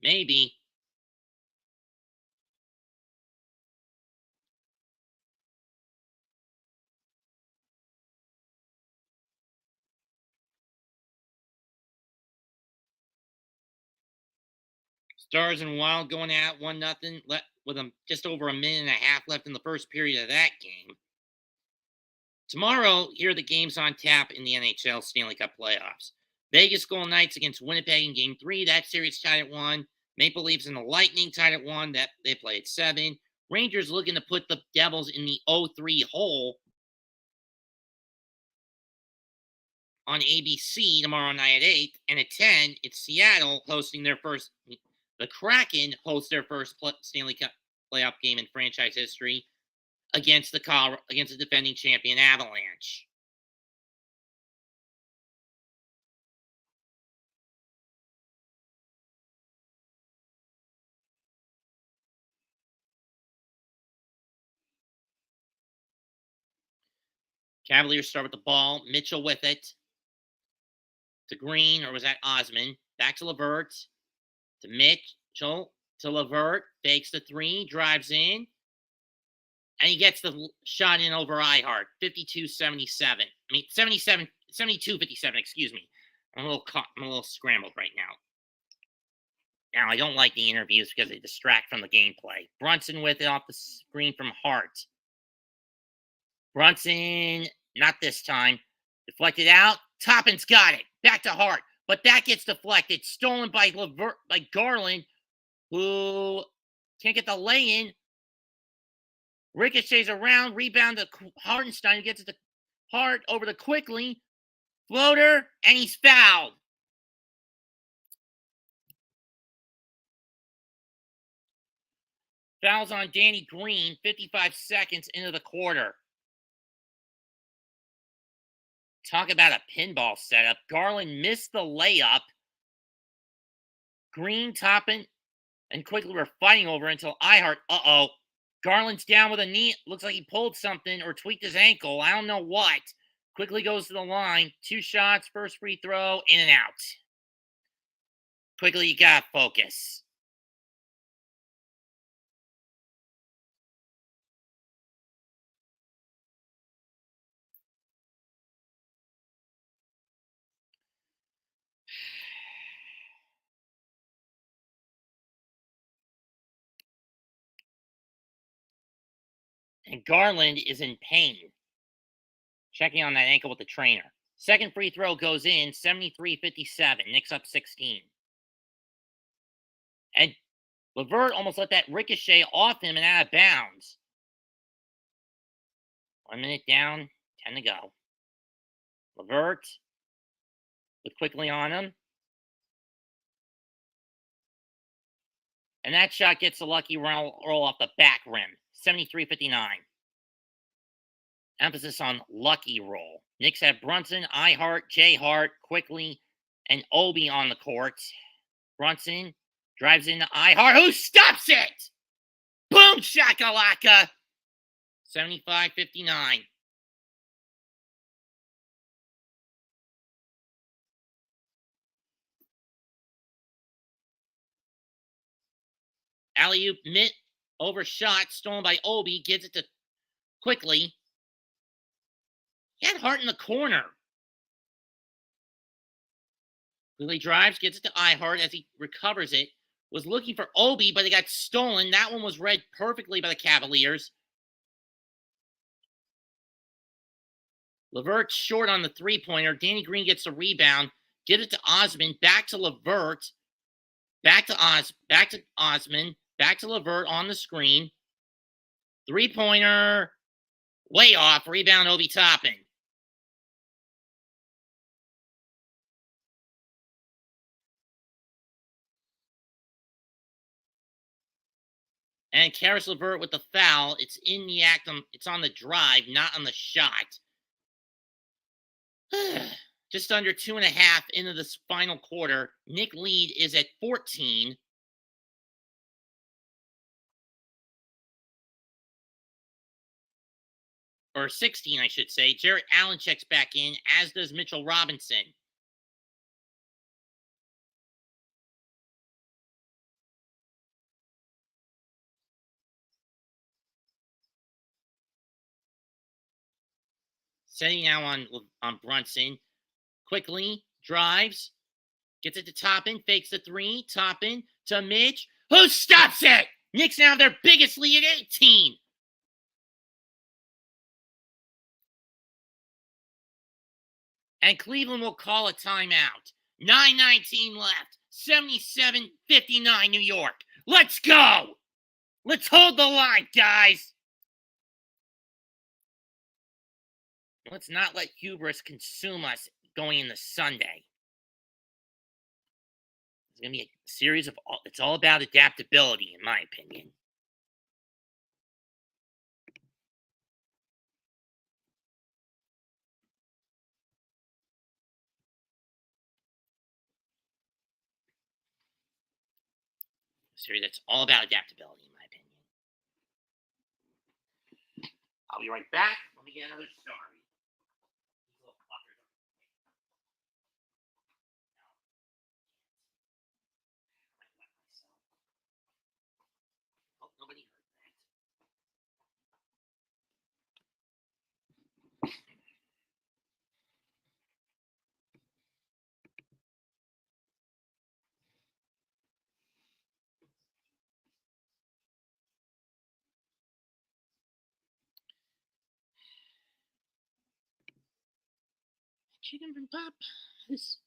Maybe. Stars and Wild going at 1-0 with just over a minute and a half left in the first period of that game. Tomorrow, here are the games on tap in the NHL Stanley Cup playoffs. Vegas Golden Knights against Winnipeg in Game 3. That series tied at 1. Maple Leafs and the Lightning tied at 1. That they play at 7. Rangers looking to put the Devils in the 0-3 hole on ABC tomorrow night at 8. And at 10, it's Seattle hosting their first. The Kraken host their first Stanley Cup playoff game in franchise history against the defending champion Avalanche. Cavaliers start with the ball. Mitchell with it. To Green, or was that Osman? Back to Levert. To Mitchell. To Levert. Fakes the 3. Drives in. And he gets the shot in over Ihart. 52-77. 72-57, excuse me. I'm a little scrambled right now. Now, I don't like the interviews because they distract from the gameplay. Brunson with it off the screen from Hart. Brunson, not this time. Deflected out. Toppin's got it. Back to Hart. But that gets deflected. Stolen by Garland, who can't get the lay-in. Ricochets around. Rebound to Hartenstein, who gets it to Hart over to Quickly. Floater, and he's fouled. Fouls on Danny Green, 55 seconds into the quarter. Talk about a pinball setup. Garland missed the layup. Green, Toppin, and Quickly were fighting over until Ihart. Garland's down with a knee. Looks like he pulled something or tweaked his ankle. I don't know what. Quickly goes to the line. 2 shots, first free throw, in and out. Quickly, you gotta focus. And Garland is in pain. Checking on that ankle with the trainer. Second free throw goes in, 73-57. Knicks up 16. And Levert almost let that ricochet off him and out of bounds. 1 minute down, 10 to go. Levert with Quickly on him. And that shot gets the lucky roll off the back rim. 73-59. Emphasis on lucky roll. Knicks have Brunson, Ihart, J. Hart, Quickly, and Obi on the court. Brunson drives into Ihart, who stops it! Boom shakalaka! 75-59. Alley-oop mitt overshot, stolen by Obi, gives it to Quickly. He had Hart in the corner. Quickly drives, gets it to Ihart as he recovers it. Was looking for Obi, but it got stolen. That one was read perfectly by the Cavaliers. LeVert short on the three-pointer. Danny Green gets the rebound. Gives it to Osman. Back to LeVert. Back to Osman. Back to LeVert on the screen. Three-pointer. Way off. Rebound, Obi Toppin. And Karis LeVert with the foul. It's in the act. It's on the drive, not on the shot. Just under 2.5 into this final quarter. Knick lead is at 14. Or 16, I should say. Jarrett Allen checks back in, as does Mitchell Robinson. Setting now on Brunson. Quickly drives. Gets it to Toppin. Fakes the three. Toppin to Mitch. Who stops it? Knicks now have their biggest lead at 18. And Cleveland will call a timeout. 9:19 left. 77-59 New York. Let's go. Let's hold the line, guys. Let's not let hubris consume us going into Sunday. It's going to be a series of, it's all about adaptability, in my opinion. Series that's all about adaptability, in my opinion. I'll be right back. Let me get another story. Oh, nobody heard that. Chicken from Pop. This.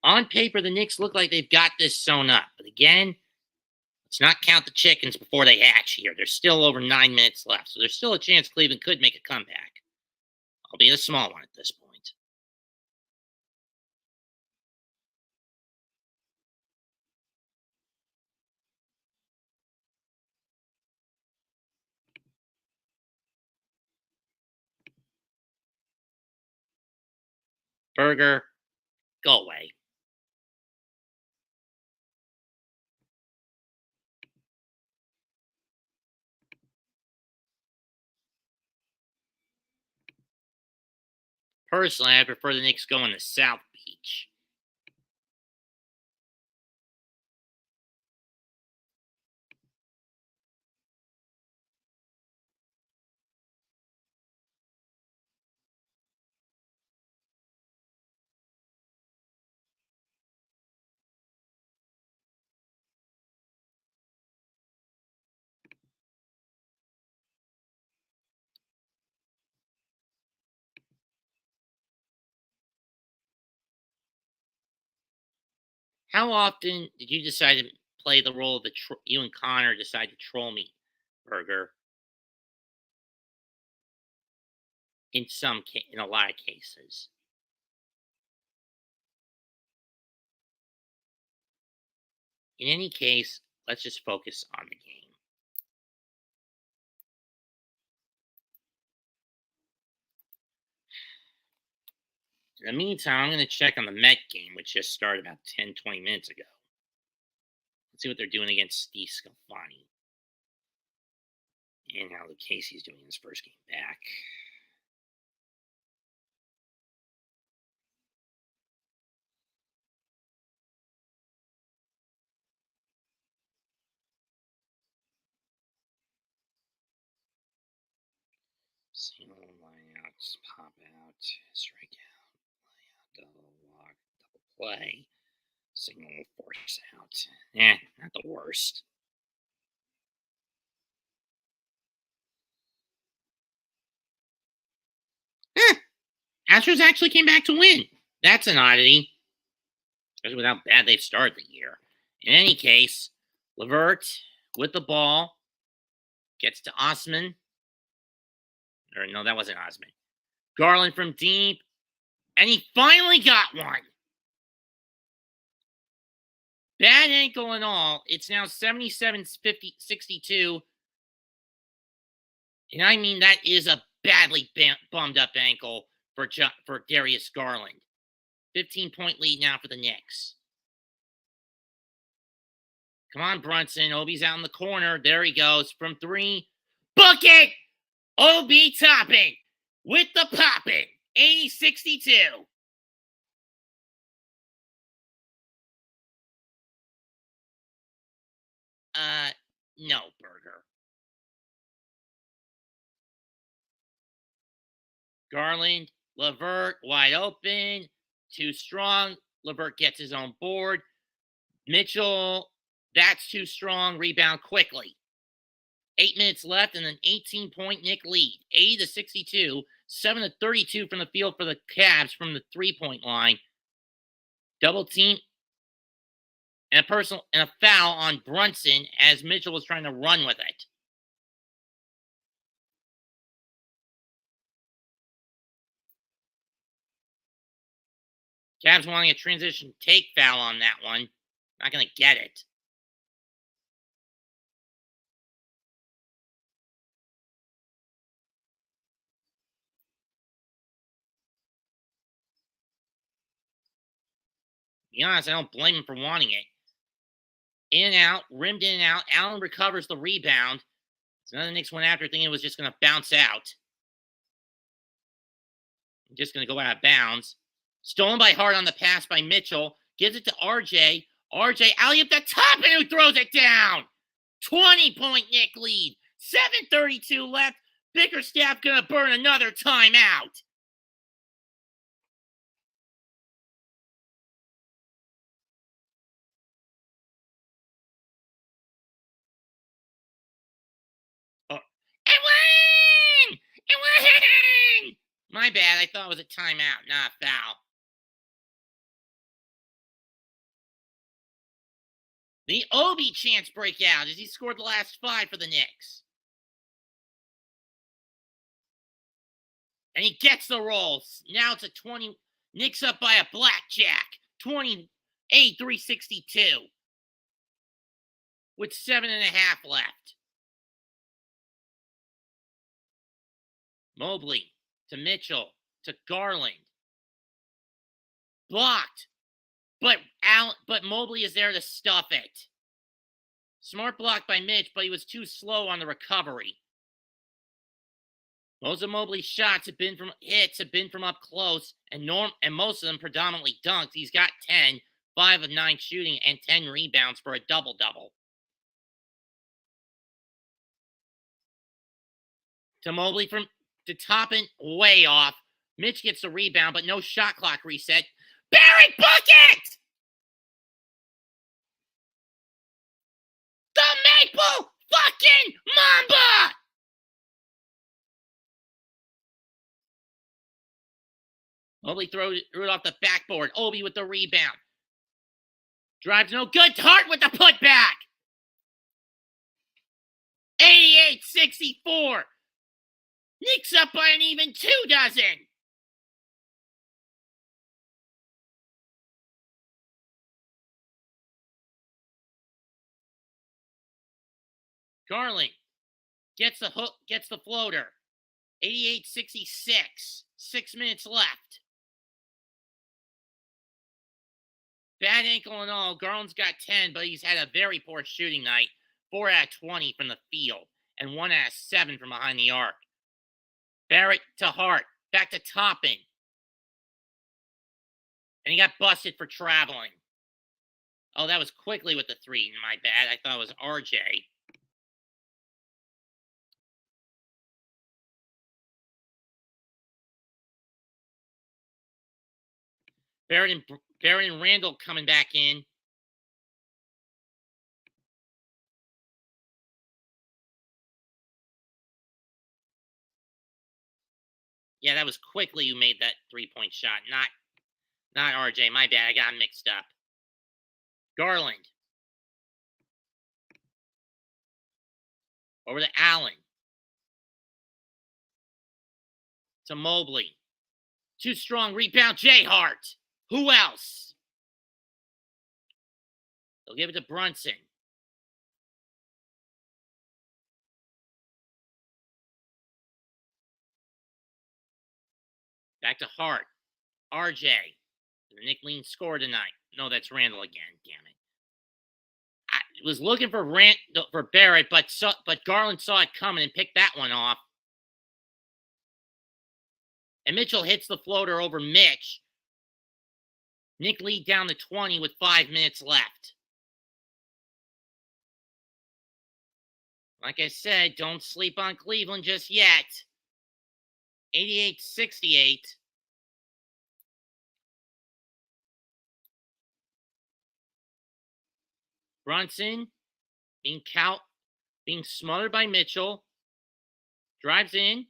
On paper, the Knicks look like they've got this sewn up. But again, let's not count the chickens before they hatch here. There's still over 9 minutes left. So there's still a chance Cleveland could make a comeback. Albeit a small one at this point. Burger, go away. Personally, I prefer the Knicks going to South Beach. How often did you decide to play the role of you and Connor decide to troll me, Burger? In a lot of cases. In any case, let's just focus on the game. In the meantime, I'm going to check on the Met game, which just started about 10, 20 minutes ago. Let's see what they're doing against Steve Scalfani. And how Casey's doing in his first game back. Single, layouts, pop out, strike out, layout, double walk, double play. Signal force out. Not the worst. Astros actually came back to win. That's an oddity. Especially with how bad they've started the year. In any case, Levert with the ball gets to Osman. Or no, that wasn't Osman. Garland from deep. And he finally got one. Bad ankle and all. It's now 77-62. And I mean, that is a badly bummed up ankle for Darius Garland. 15-point lead now for the Knicks. Come on, Brunson. Obi's out in the corner. There he goes. From three. Book it! Obi topping with the popping. 80-62. No, Burger. Garland, Levert, wide open. Too strong. Levert gets his own board. Mitchell, that's too strong. Rebound quickly. 8 minutes left and an 18-point Knick lead. 80-62. 7-32 from the field for the Cavs from the three-point line. Double team and a foul on Brunson as Mitchell was trying to run with it. Cavs wanting a transition take foul on that one. Not going to get it. To be honest, I don't blame him for wanting it. In and out, rimmed in and out. Allen recovers the rebound. So another Knicks went after, thinking it was just going to bounce out. Just going to go out of bounds. Stolen by Hart on the pass by Mitchell. Gives it to RJ. RJ alley-oop the top, and who throws it down? 20-point Knick lead. 7:32 left. Bickerstaff going to burn another timeout. It win! My bad. I thought it was a timeout, not a foul. The Obi chance break out as he scored the last 5 for the Knicks. And he gets the rolls. Now it's a 20. Knicks up by a blackjack. 28-362. With 7.5 left. Mobley to Mitchell to Garland. Blocked. But Mobley is there to stuff it. Smart block by Mitch, but he was too slow on the recovery. Most of Mobley's shots have been from up close, and most of them predominantly dunks. He's got 10, 5 of 9 shooting, and 10 rebounds for a double-double. To Mobley to Toppin, way off. Mitch gets the rebound, but no shot clock reset. Barrett bucket! The Maple fucking Mamba! Mobley threw it off the backboard. Obi with the rebound. Drives no good. Hart with the putback. 88-64. Knicks up by an even 2 dozen. Garland gets the hook, gets the floater. 88-66. 6 minutes left. Bad ankle and all. Garland's got 10, but he's had a very poor shooting night. 4 out of 20 from the field, and 1 out of 7 from behind the arc. Barrett to Hart. Back to Toppin. And he got busted for traveling. Oh, that was quickly with the 3. My bad. I thought it was RJ. Barrett and Randall coming back in. Yeah, that was Quickly who made that 3-point shot, not RJ. My bad, I got him mixed up. Garland. Over to Allen. To Mobley. Too strong rebound, Jay Hart. Who else? They'll give it to Brunson. Back to Hart. RJ. The Nick Lean score tonight. No, that's Randall again. Damn it. I was looking for Barrett, but Garland saw it coming and picked that one off. And Mitchell hits the floater over Mitch. Nick lead down to 20 with 5 minutes left. Like I said, don't sleep on Cleveland just yet. 88-68. Brunson being smothered by Mitchell. Drives in.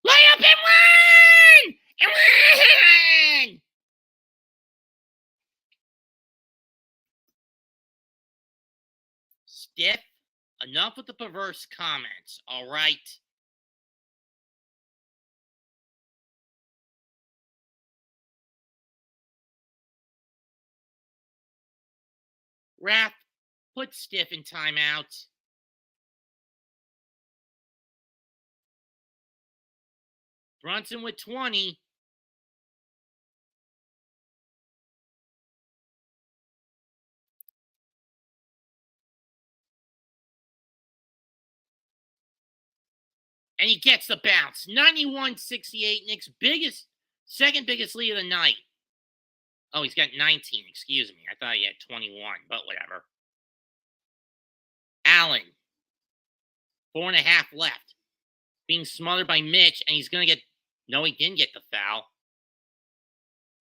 Layup and one! And one! Stiff. Enough with the perverse comments, all right? Ref, put Stiff in timeout. Brunson with 20. And he gets the bounce. 91-68, Knicks' second biggest lead of the night. Oh, he's got 19, excuse me. I thought he had 21, but whatever. Allen. 4.5 left. Being smothered by Mitch, and he's going to get... No, he didn't get the foul.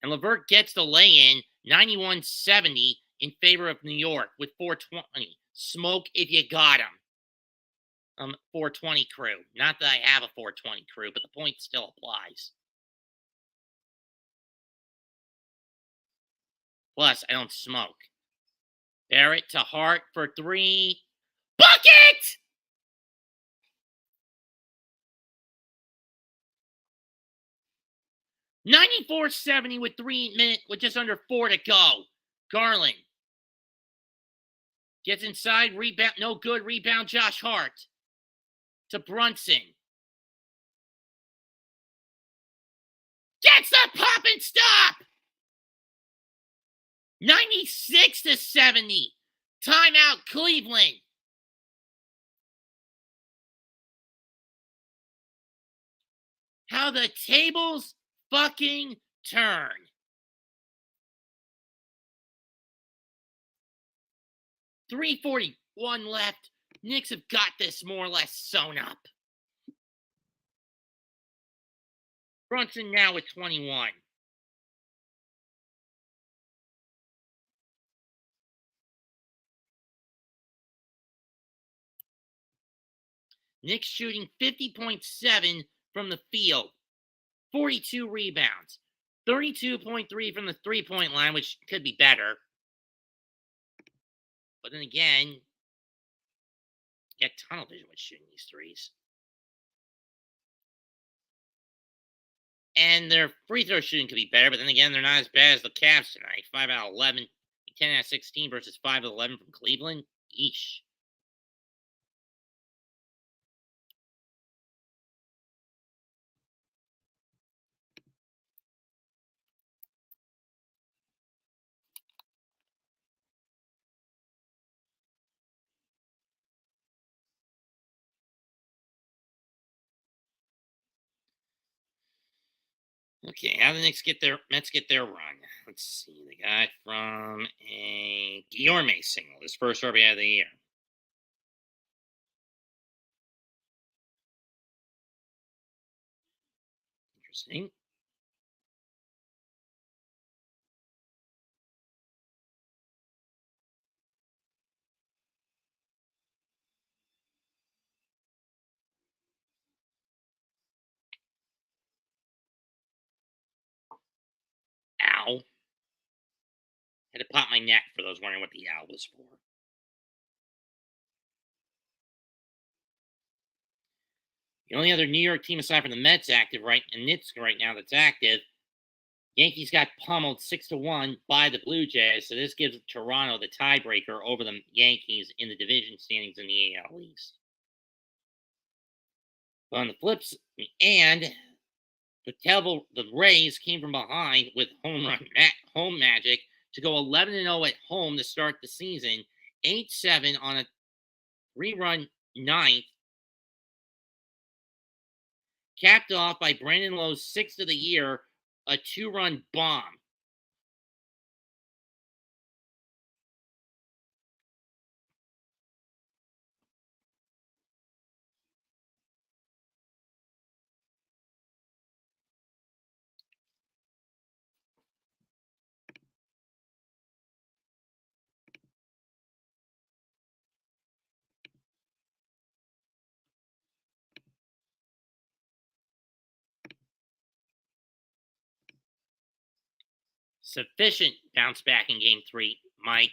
And LeVert gets the lay-in, 91-70 in favor of New York with 420. Smoke if you got him. 420 crew. Not that I have a 420 crew, but the point still applies. Plus, I don't smoke. Barrett to Hart for 3. Bucket! $94.70 with 3 minutes, with just under 4 to go. Garland gets inside, rebound, no good, rebound, Josh Hart. To Brunson. Gets the pop and stop! 96-70. Timeout, Cleveland. How the tables fucking turn. $3:41 left. Knicks have got this more or less sewn up. Brunson now with 21. Knicks shooting 50.7 from the field. 42 rebounds. 32.3 from the three-point line, which could be better. But then again, you got tunnel vision with shooting these threes. And their free throw shooting could be better, but then again, they're not as bad as the Cavs tonight. 5 out of 11, 10 out of 16 versus 5 out of 11 from Cleveland. Eesh. Okay, how do the Mets get their run? Let's see. They got from a Guillorme single, his first RBI of the year. Interesting. ow. Had to pop my neck for those wondering what the ow was for. The only other New York team aside from the Mets active and Knicks right now that's active, Yankees got pummeled 6-1 by the Blue Jays, so this gives Toronto the tiebreaker over the Yankees in the division standings in the AL East. But on the flips, and the Rays came from behind with home magic to go 11-0 at home to start the season, 8-7 on a 3-run ninth, capped off by Brandon Lowe's 6th of the year, a 2-run bomb. Sufficient bounce back in Game 3, Mike.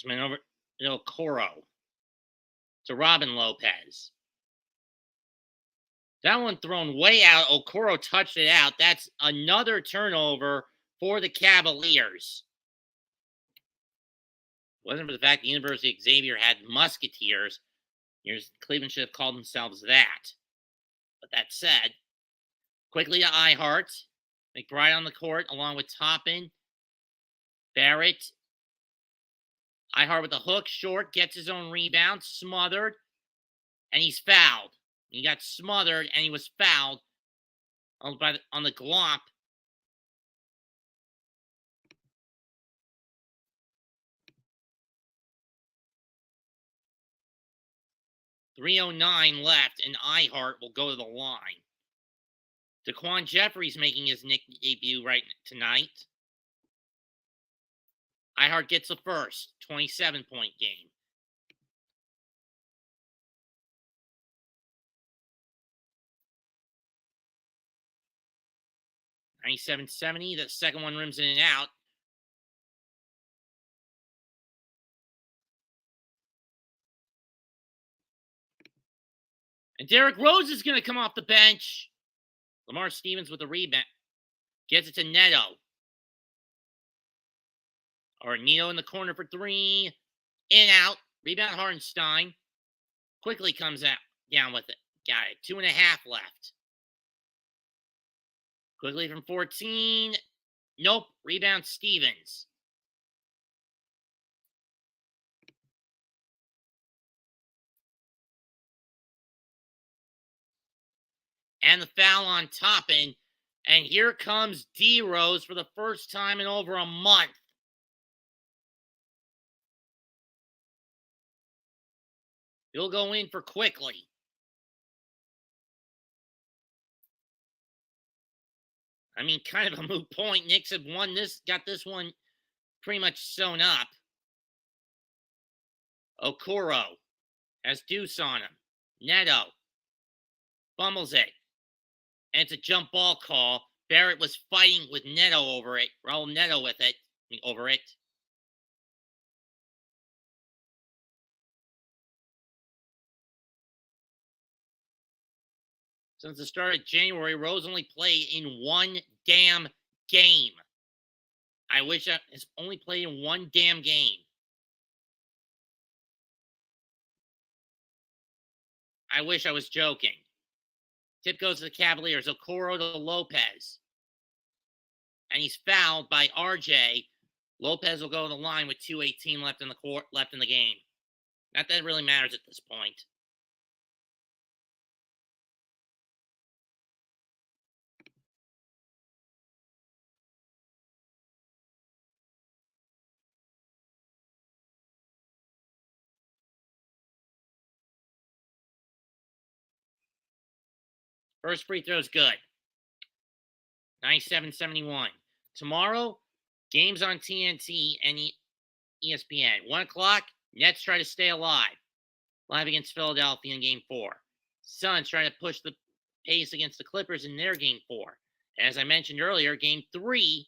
Over to Coro. To Robin Lopez. That one thrown way out. Okoro touched it out. That's another turnover for the Cavaliers. Wasn't for the fact the University of Xavier had Musketeers. Cleveland should have called themselves that. But that said, quickly to Ihart. McBride on the court along with Toppin. Barrett. Ihart with the hook, short, gets his own rebound, smothered, and he's fouled. He got smothered, and he was fouled on the glop. .309 left, and Ihart will go to the line. Daquan Jeffries making his Knicks debut tonight. Ihart gets the first 27-point game. .97-70. The second one rims in and out. And Derrick Rose is going to come off the bench. Lamar Stevens with a rebound. Gets it to Neto. Or Neto in the corner for 3. In, out. Rebound Hartenstein. Quickly comes out. Down with it. Got it. 2.5 left. Quickly from 14. Nope. Rebound Stevens. And the foul on Toppin. And here comes D Rose for the first time in over a month. He'll go in for quickly. I mean, kind of a moot point. Knicks have won this, got this one pretty much sewn up. Okoro has Deuce on him. Neto fumbles it. And it's a jump ball call. Barrett was fighting with Neto over it. Raul Neto with it. Over it. Since the start of January, Rose only played in one damn game. I wish it's only played in one damn game. I wish I was joking. Tip goes to the Cavaliers. Okoro to Lopez. And he's fouled by RJ. Lopez will go to the line with 2:18 left in the game. Not that it really matters at this point. First free throw is good. 97-71. Tomorrow, games on TNT and ESPN. 1 o'clock, Nets try to stay alive. Live against Philadelphia in Game 4. Suns try to push the pace against the Clippers in their Game 4. And as I mentioned earlier, Game 3,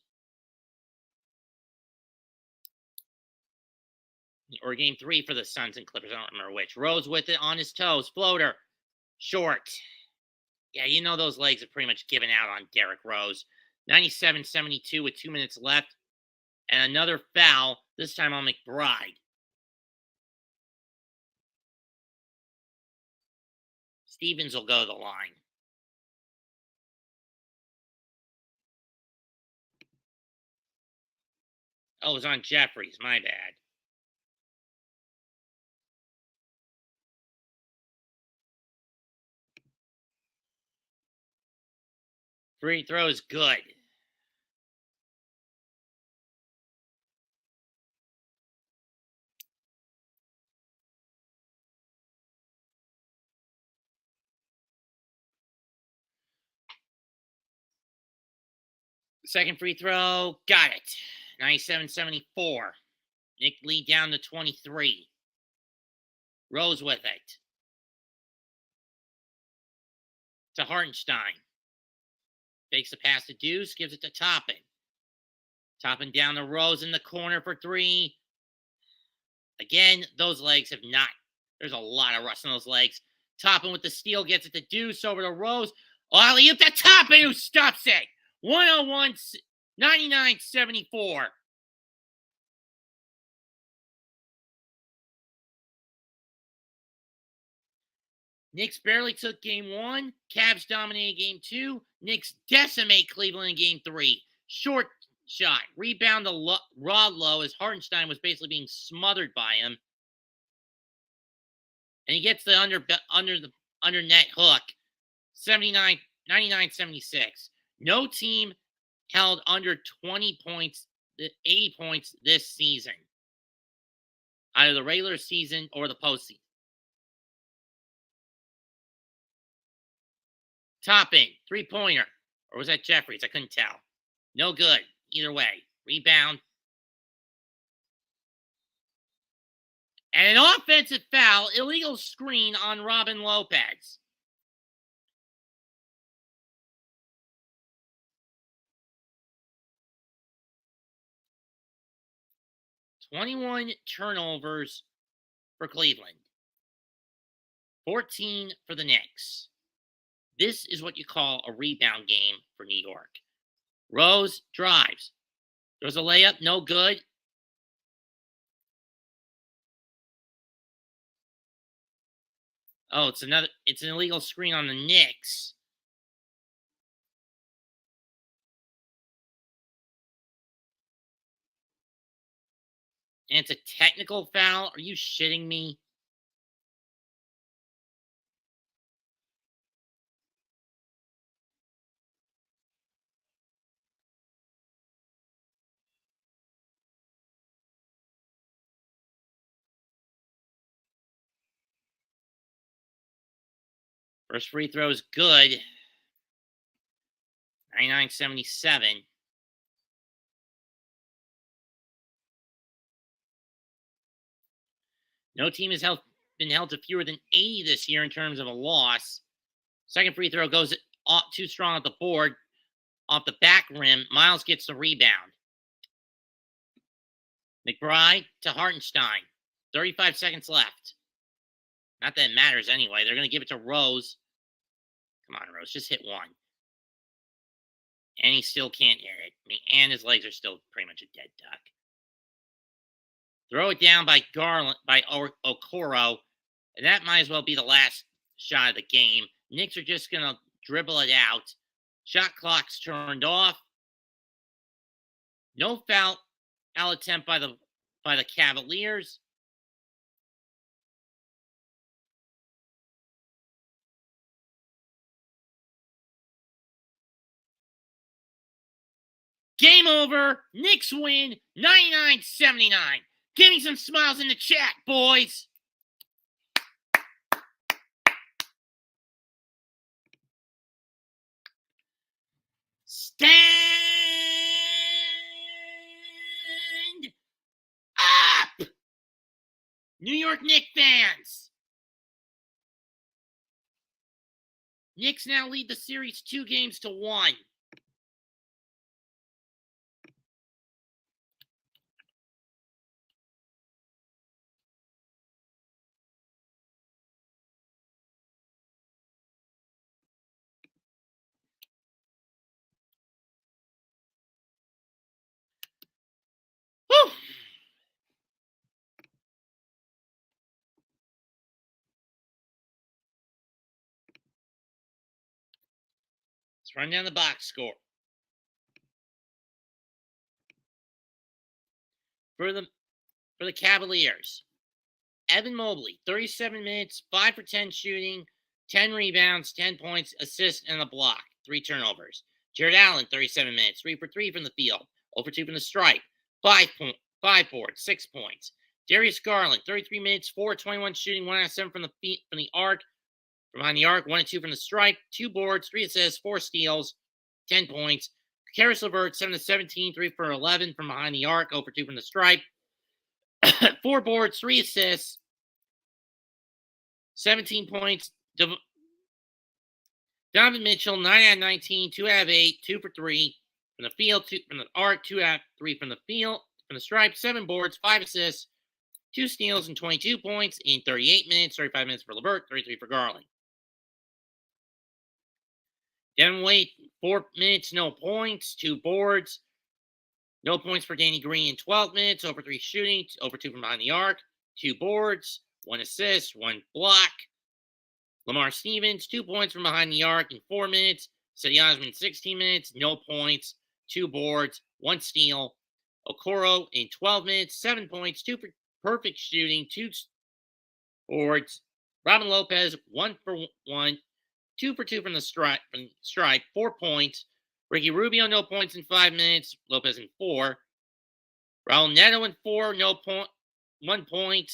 or Game 3 for the Suns and Clippers, I don't remember which. Rose with it on his toes. Floater. Short. Yeah, you know those legs have pretty much given out on Derrick Rose. 97-72 with 2 minutes left. And another foul, this time on McBride. Stevens will go to the line. Oh, it was on Jeffries. My bad. Free throw is good. Second free throw, got it. 97-74. Nick lead down to 23. Rose with it. To Hartenstein. Fakes the pass to Deuce, gives it to Toppin. Toppin down to Rose in the corner for 3. Again, those legs have not. There's a lot of rust on those legs. Toppin with the steal, gets it to Deuce, over to Rose. Alley-oop to Toppin, who stops it. 101, 99-74. Knicks barely took Game 1. Cavs dominated Game 2. Knicks decimate Cleveland in Game 3. Short shot. Rebound to Rodlow as Hartenstein was basically being smothered by him. And he gets the under net hook. 99-76. No team held under 20 points, 80 points this season. Either the regular season or the postseason. Toppin, three-pointer. Or was that Jeffries? I couldn't tell. No good. Either way. Rebound. And an offensive foul. Illegal screen on Robin Lopez. $21 turnovers for Cleveland. 14 for the Knicks. This is what you call a rebound game for New York. Rose drives. There's a layup, no good. Oh, it's an illegal screen on the Knicks. And it's a technical foul? Are you shitting me? First free throw is good. 99-77. No team has been held to fewer than 80 this year in terms of a loss. Second free throw goes too strong at the board. Off the back rim, Miles gets the rebound. McBride to Hartenstein. 35 seconds left. Not that it matters anyway. They're going to give it to Rose. Come on, Rose. Just hit one. And he still can't hit it. And his legs are still pretty much a dead duck. Throw it down by Okoro. And that might as well be the last shot of the game. Knicks are just going to dribble it out. Shot clock's turned off. No foul attempt by the Cavaliers. Game over. Knicks win 99-79. Give me some smiles in the chat, boys. Stand up! New York Knicks fans! Knicks now lead the series 2-1. Whew. Let's run down the box score. For the Cavaliers, Evan Mobley, 37 minutes, 5 for 10 shooting, 10 rebounds, 10 points, assists, and a block, 3 turnovers. Jared Allen, 37 minutes, 3 for 3 from the field, 0 for 2 from the stripe, 5 boards, 6 points. Darius Garland, 33 minutes, 4 21 shooting, 1 out of 7 from the arc, from behind the arc, 1 and 2 from the stripe, 2 boards, 3 assists, 4 steals, 10 points. Karis LeVert, 7 of 17, 3 for 11 from behind the arc, 0 for 2 from the stripe, 4 boards, 3 assists, 17 points. Donovan Mitchell, 9 out of 19, 2 out of 8, 2 for 3 from the field, 2 from the arc, 2 out of 3 from the field, from the stripe, 7 boards, 5 assists, 2 steals, and 22 points in 38 minutes, 35 minutes for LeVert, 33 for Garland. Devin Wade, 4 minutes, no points, 2 boards, no points for Danny Green in 12 minutes, over 3 shooting, over 2 from behind the arc, 2 boards, 1 assist, 1 block. Lamar Stevens, 2 points from behind the arc in 4 minutes. Cedi Osman, 16 minutes, no points, 2 boards, 1 steal. Okoro in 12 minutes, 7 points, 2 perfect shooting, 2 boards. Robin Lopez, 1 for 1, 2 for 2 from the stripe, 4 points. Ricky Rubio, no points in 5 minutes. Lopez in 4. Raul Neto in 4, 1 point.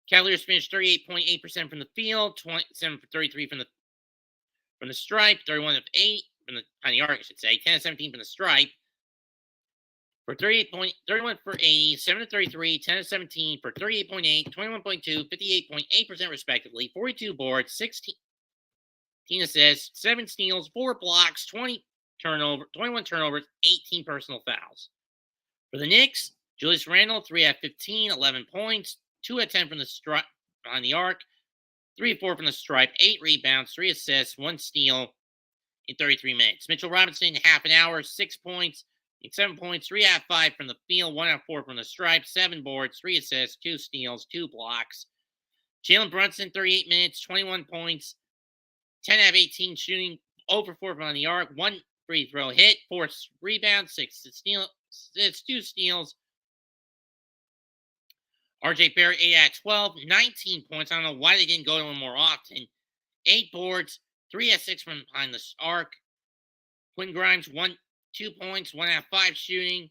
Cavaliers finished 38.8% from the field, 27 for 33 from the stripe, 31 of 8 from the arc, I should say, 10 of 17 from the stripe. For 31 for 80, 7 of 33, 10 of 17 for 38.8, 21.2, 58.8% respectively, 42 boards, 16 assists, 7 steals, 4 blocks, 21 turnovers, 18 personal fouls. For the Knicks, Julius Randle, 3 out of 15, 11 points, 2 out of 10 from the stripe behind the arc, 3 of 4 from the stripe, 8 rebounds, 3 assists, 1 steal in 33 minutes. Mitchell Robinson, half an hour, 6 points, 7 points, 3 out of 5 from the field, 1 out of 4 from the stripe, 7 boards, 3 assists, 2 steals, 2 blocks. Jalen Brunson, 38 minutes, 21 points, 10 out of 18 shooting, 0 for 4 from the arc, 1 free throw hit, 4 rebounds, 6 steals, 2 steals. RJ Barrett, 8 out of 12, 19 points. I don't know why they didn't go to him more often. 8 boards, 3 out of 6 from behind the arc. Quinn Grimes, 2 points, 1 out of 5 shooting,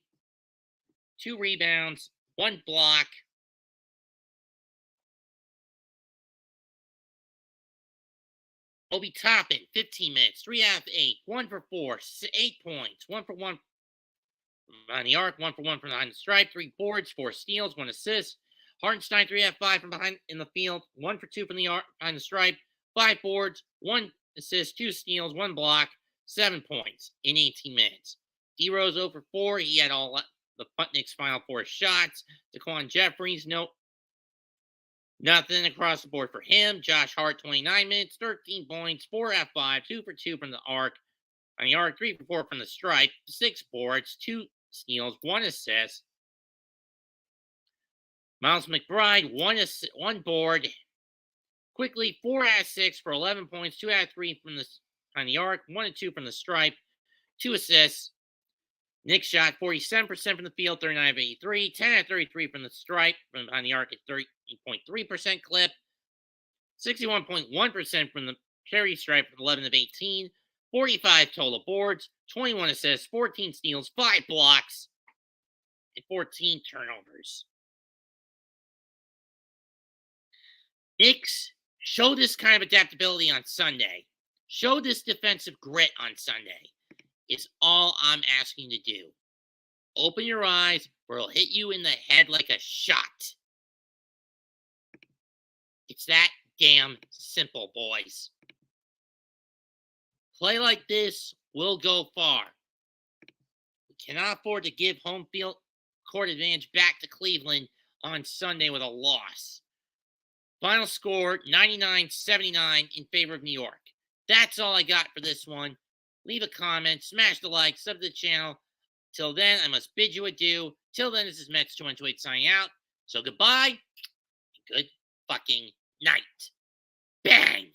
2 rebounds, 1 block. Obi Toppin, 15 minutes, 3 out of 8, 1 for 4, 8 points, 1 for 1 behind the arc, 1 for 1 from behind the stripe, 3 boards, 4 steals, 1 assist. Hartenstein, 3 out of 5 from behind in the field, 1 for 2 from the arc behind the stripe, 5 boards, 1 assist, 2 steals, 1 block, 7 points in 18 minutes. D Rose 0 for 4. He had all the Knicks' final 4 shots. Daquan Jeffries, nothing across the board for him. Josh Hart, 29 minutes, 13 points, 4 out of 5, 2 for 2 from the arc. On the arc, 3 for 4 from the stripe, 6 boards, 2 steals, 1 assist. Miles McBride, 1 board. Quickly, 4 out of 6 for 11 points, 2 out of 3 from on the arc, 1 and 2 from the stripe, 2 assists. Knicks shot 47% from the field, 39 of 83, 10 out of 33 from the stripe, from behind the arc at 30.3% clip, 61.1% from the cherry stripe with 11 of 18, 45 total boards, 21 assists, 14 steals, 5 blocks, and 14 turnovers. Knicks show this kind of adaptability on Sunday. Show this defensive grit on Sunday. Is all I'm asking you to do. Open your eyes or it'll hit you in the head like a shot. It's that damn simple, boys. Play like this, we'll go far. We cannot afford to give home field court advantage back to Cleveland on Sunday with a loss. Final score, 99-79 in favor of New York. That's all I got for this one. Leave a comment, smash the like, sub to the channel. Till then, I must bid you adieu. Till then, this is Mets228 signing out. So goodbye, and good fucking night. Bang!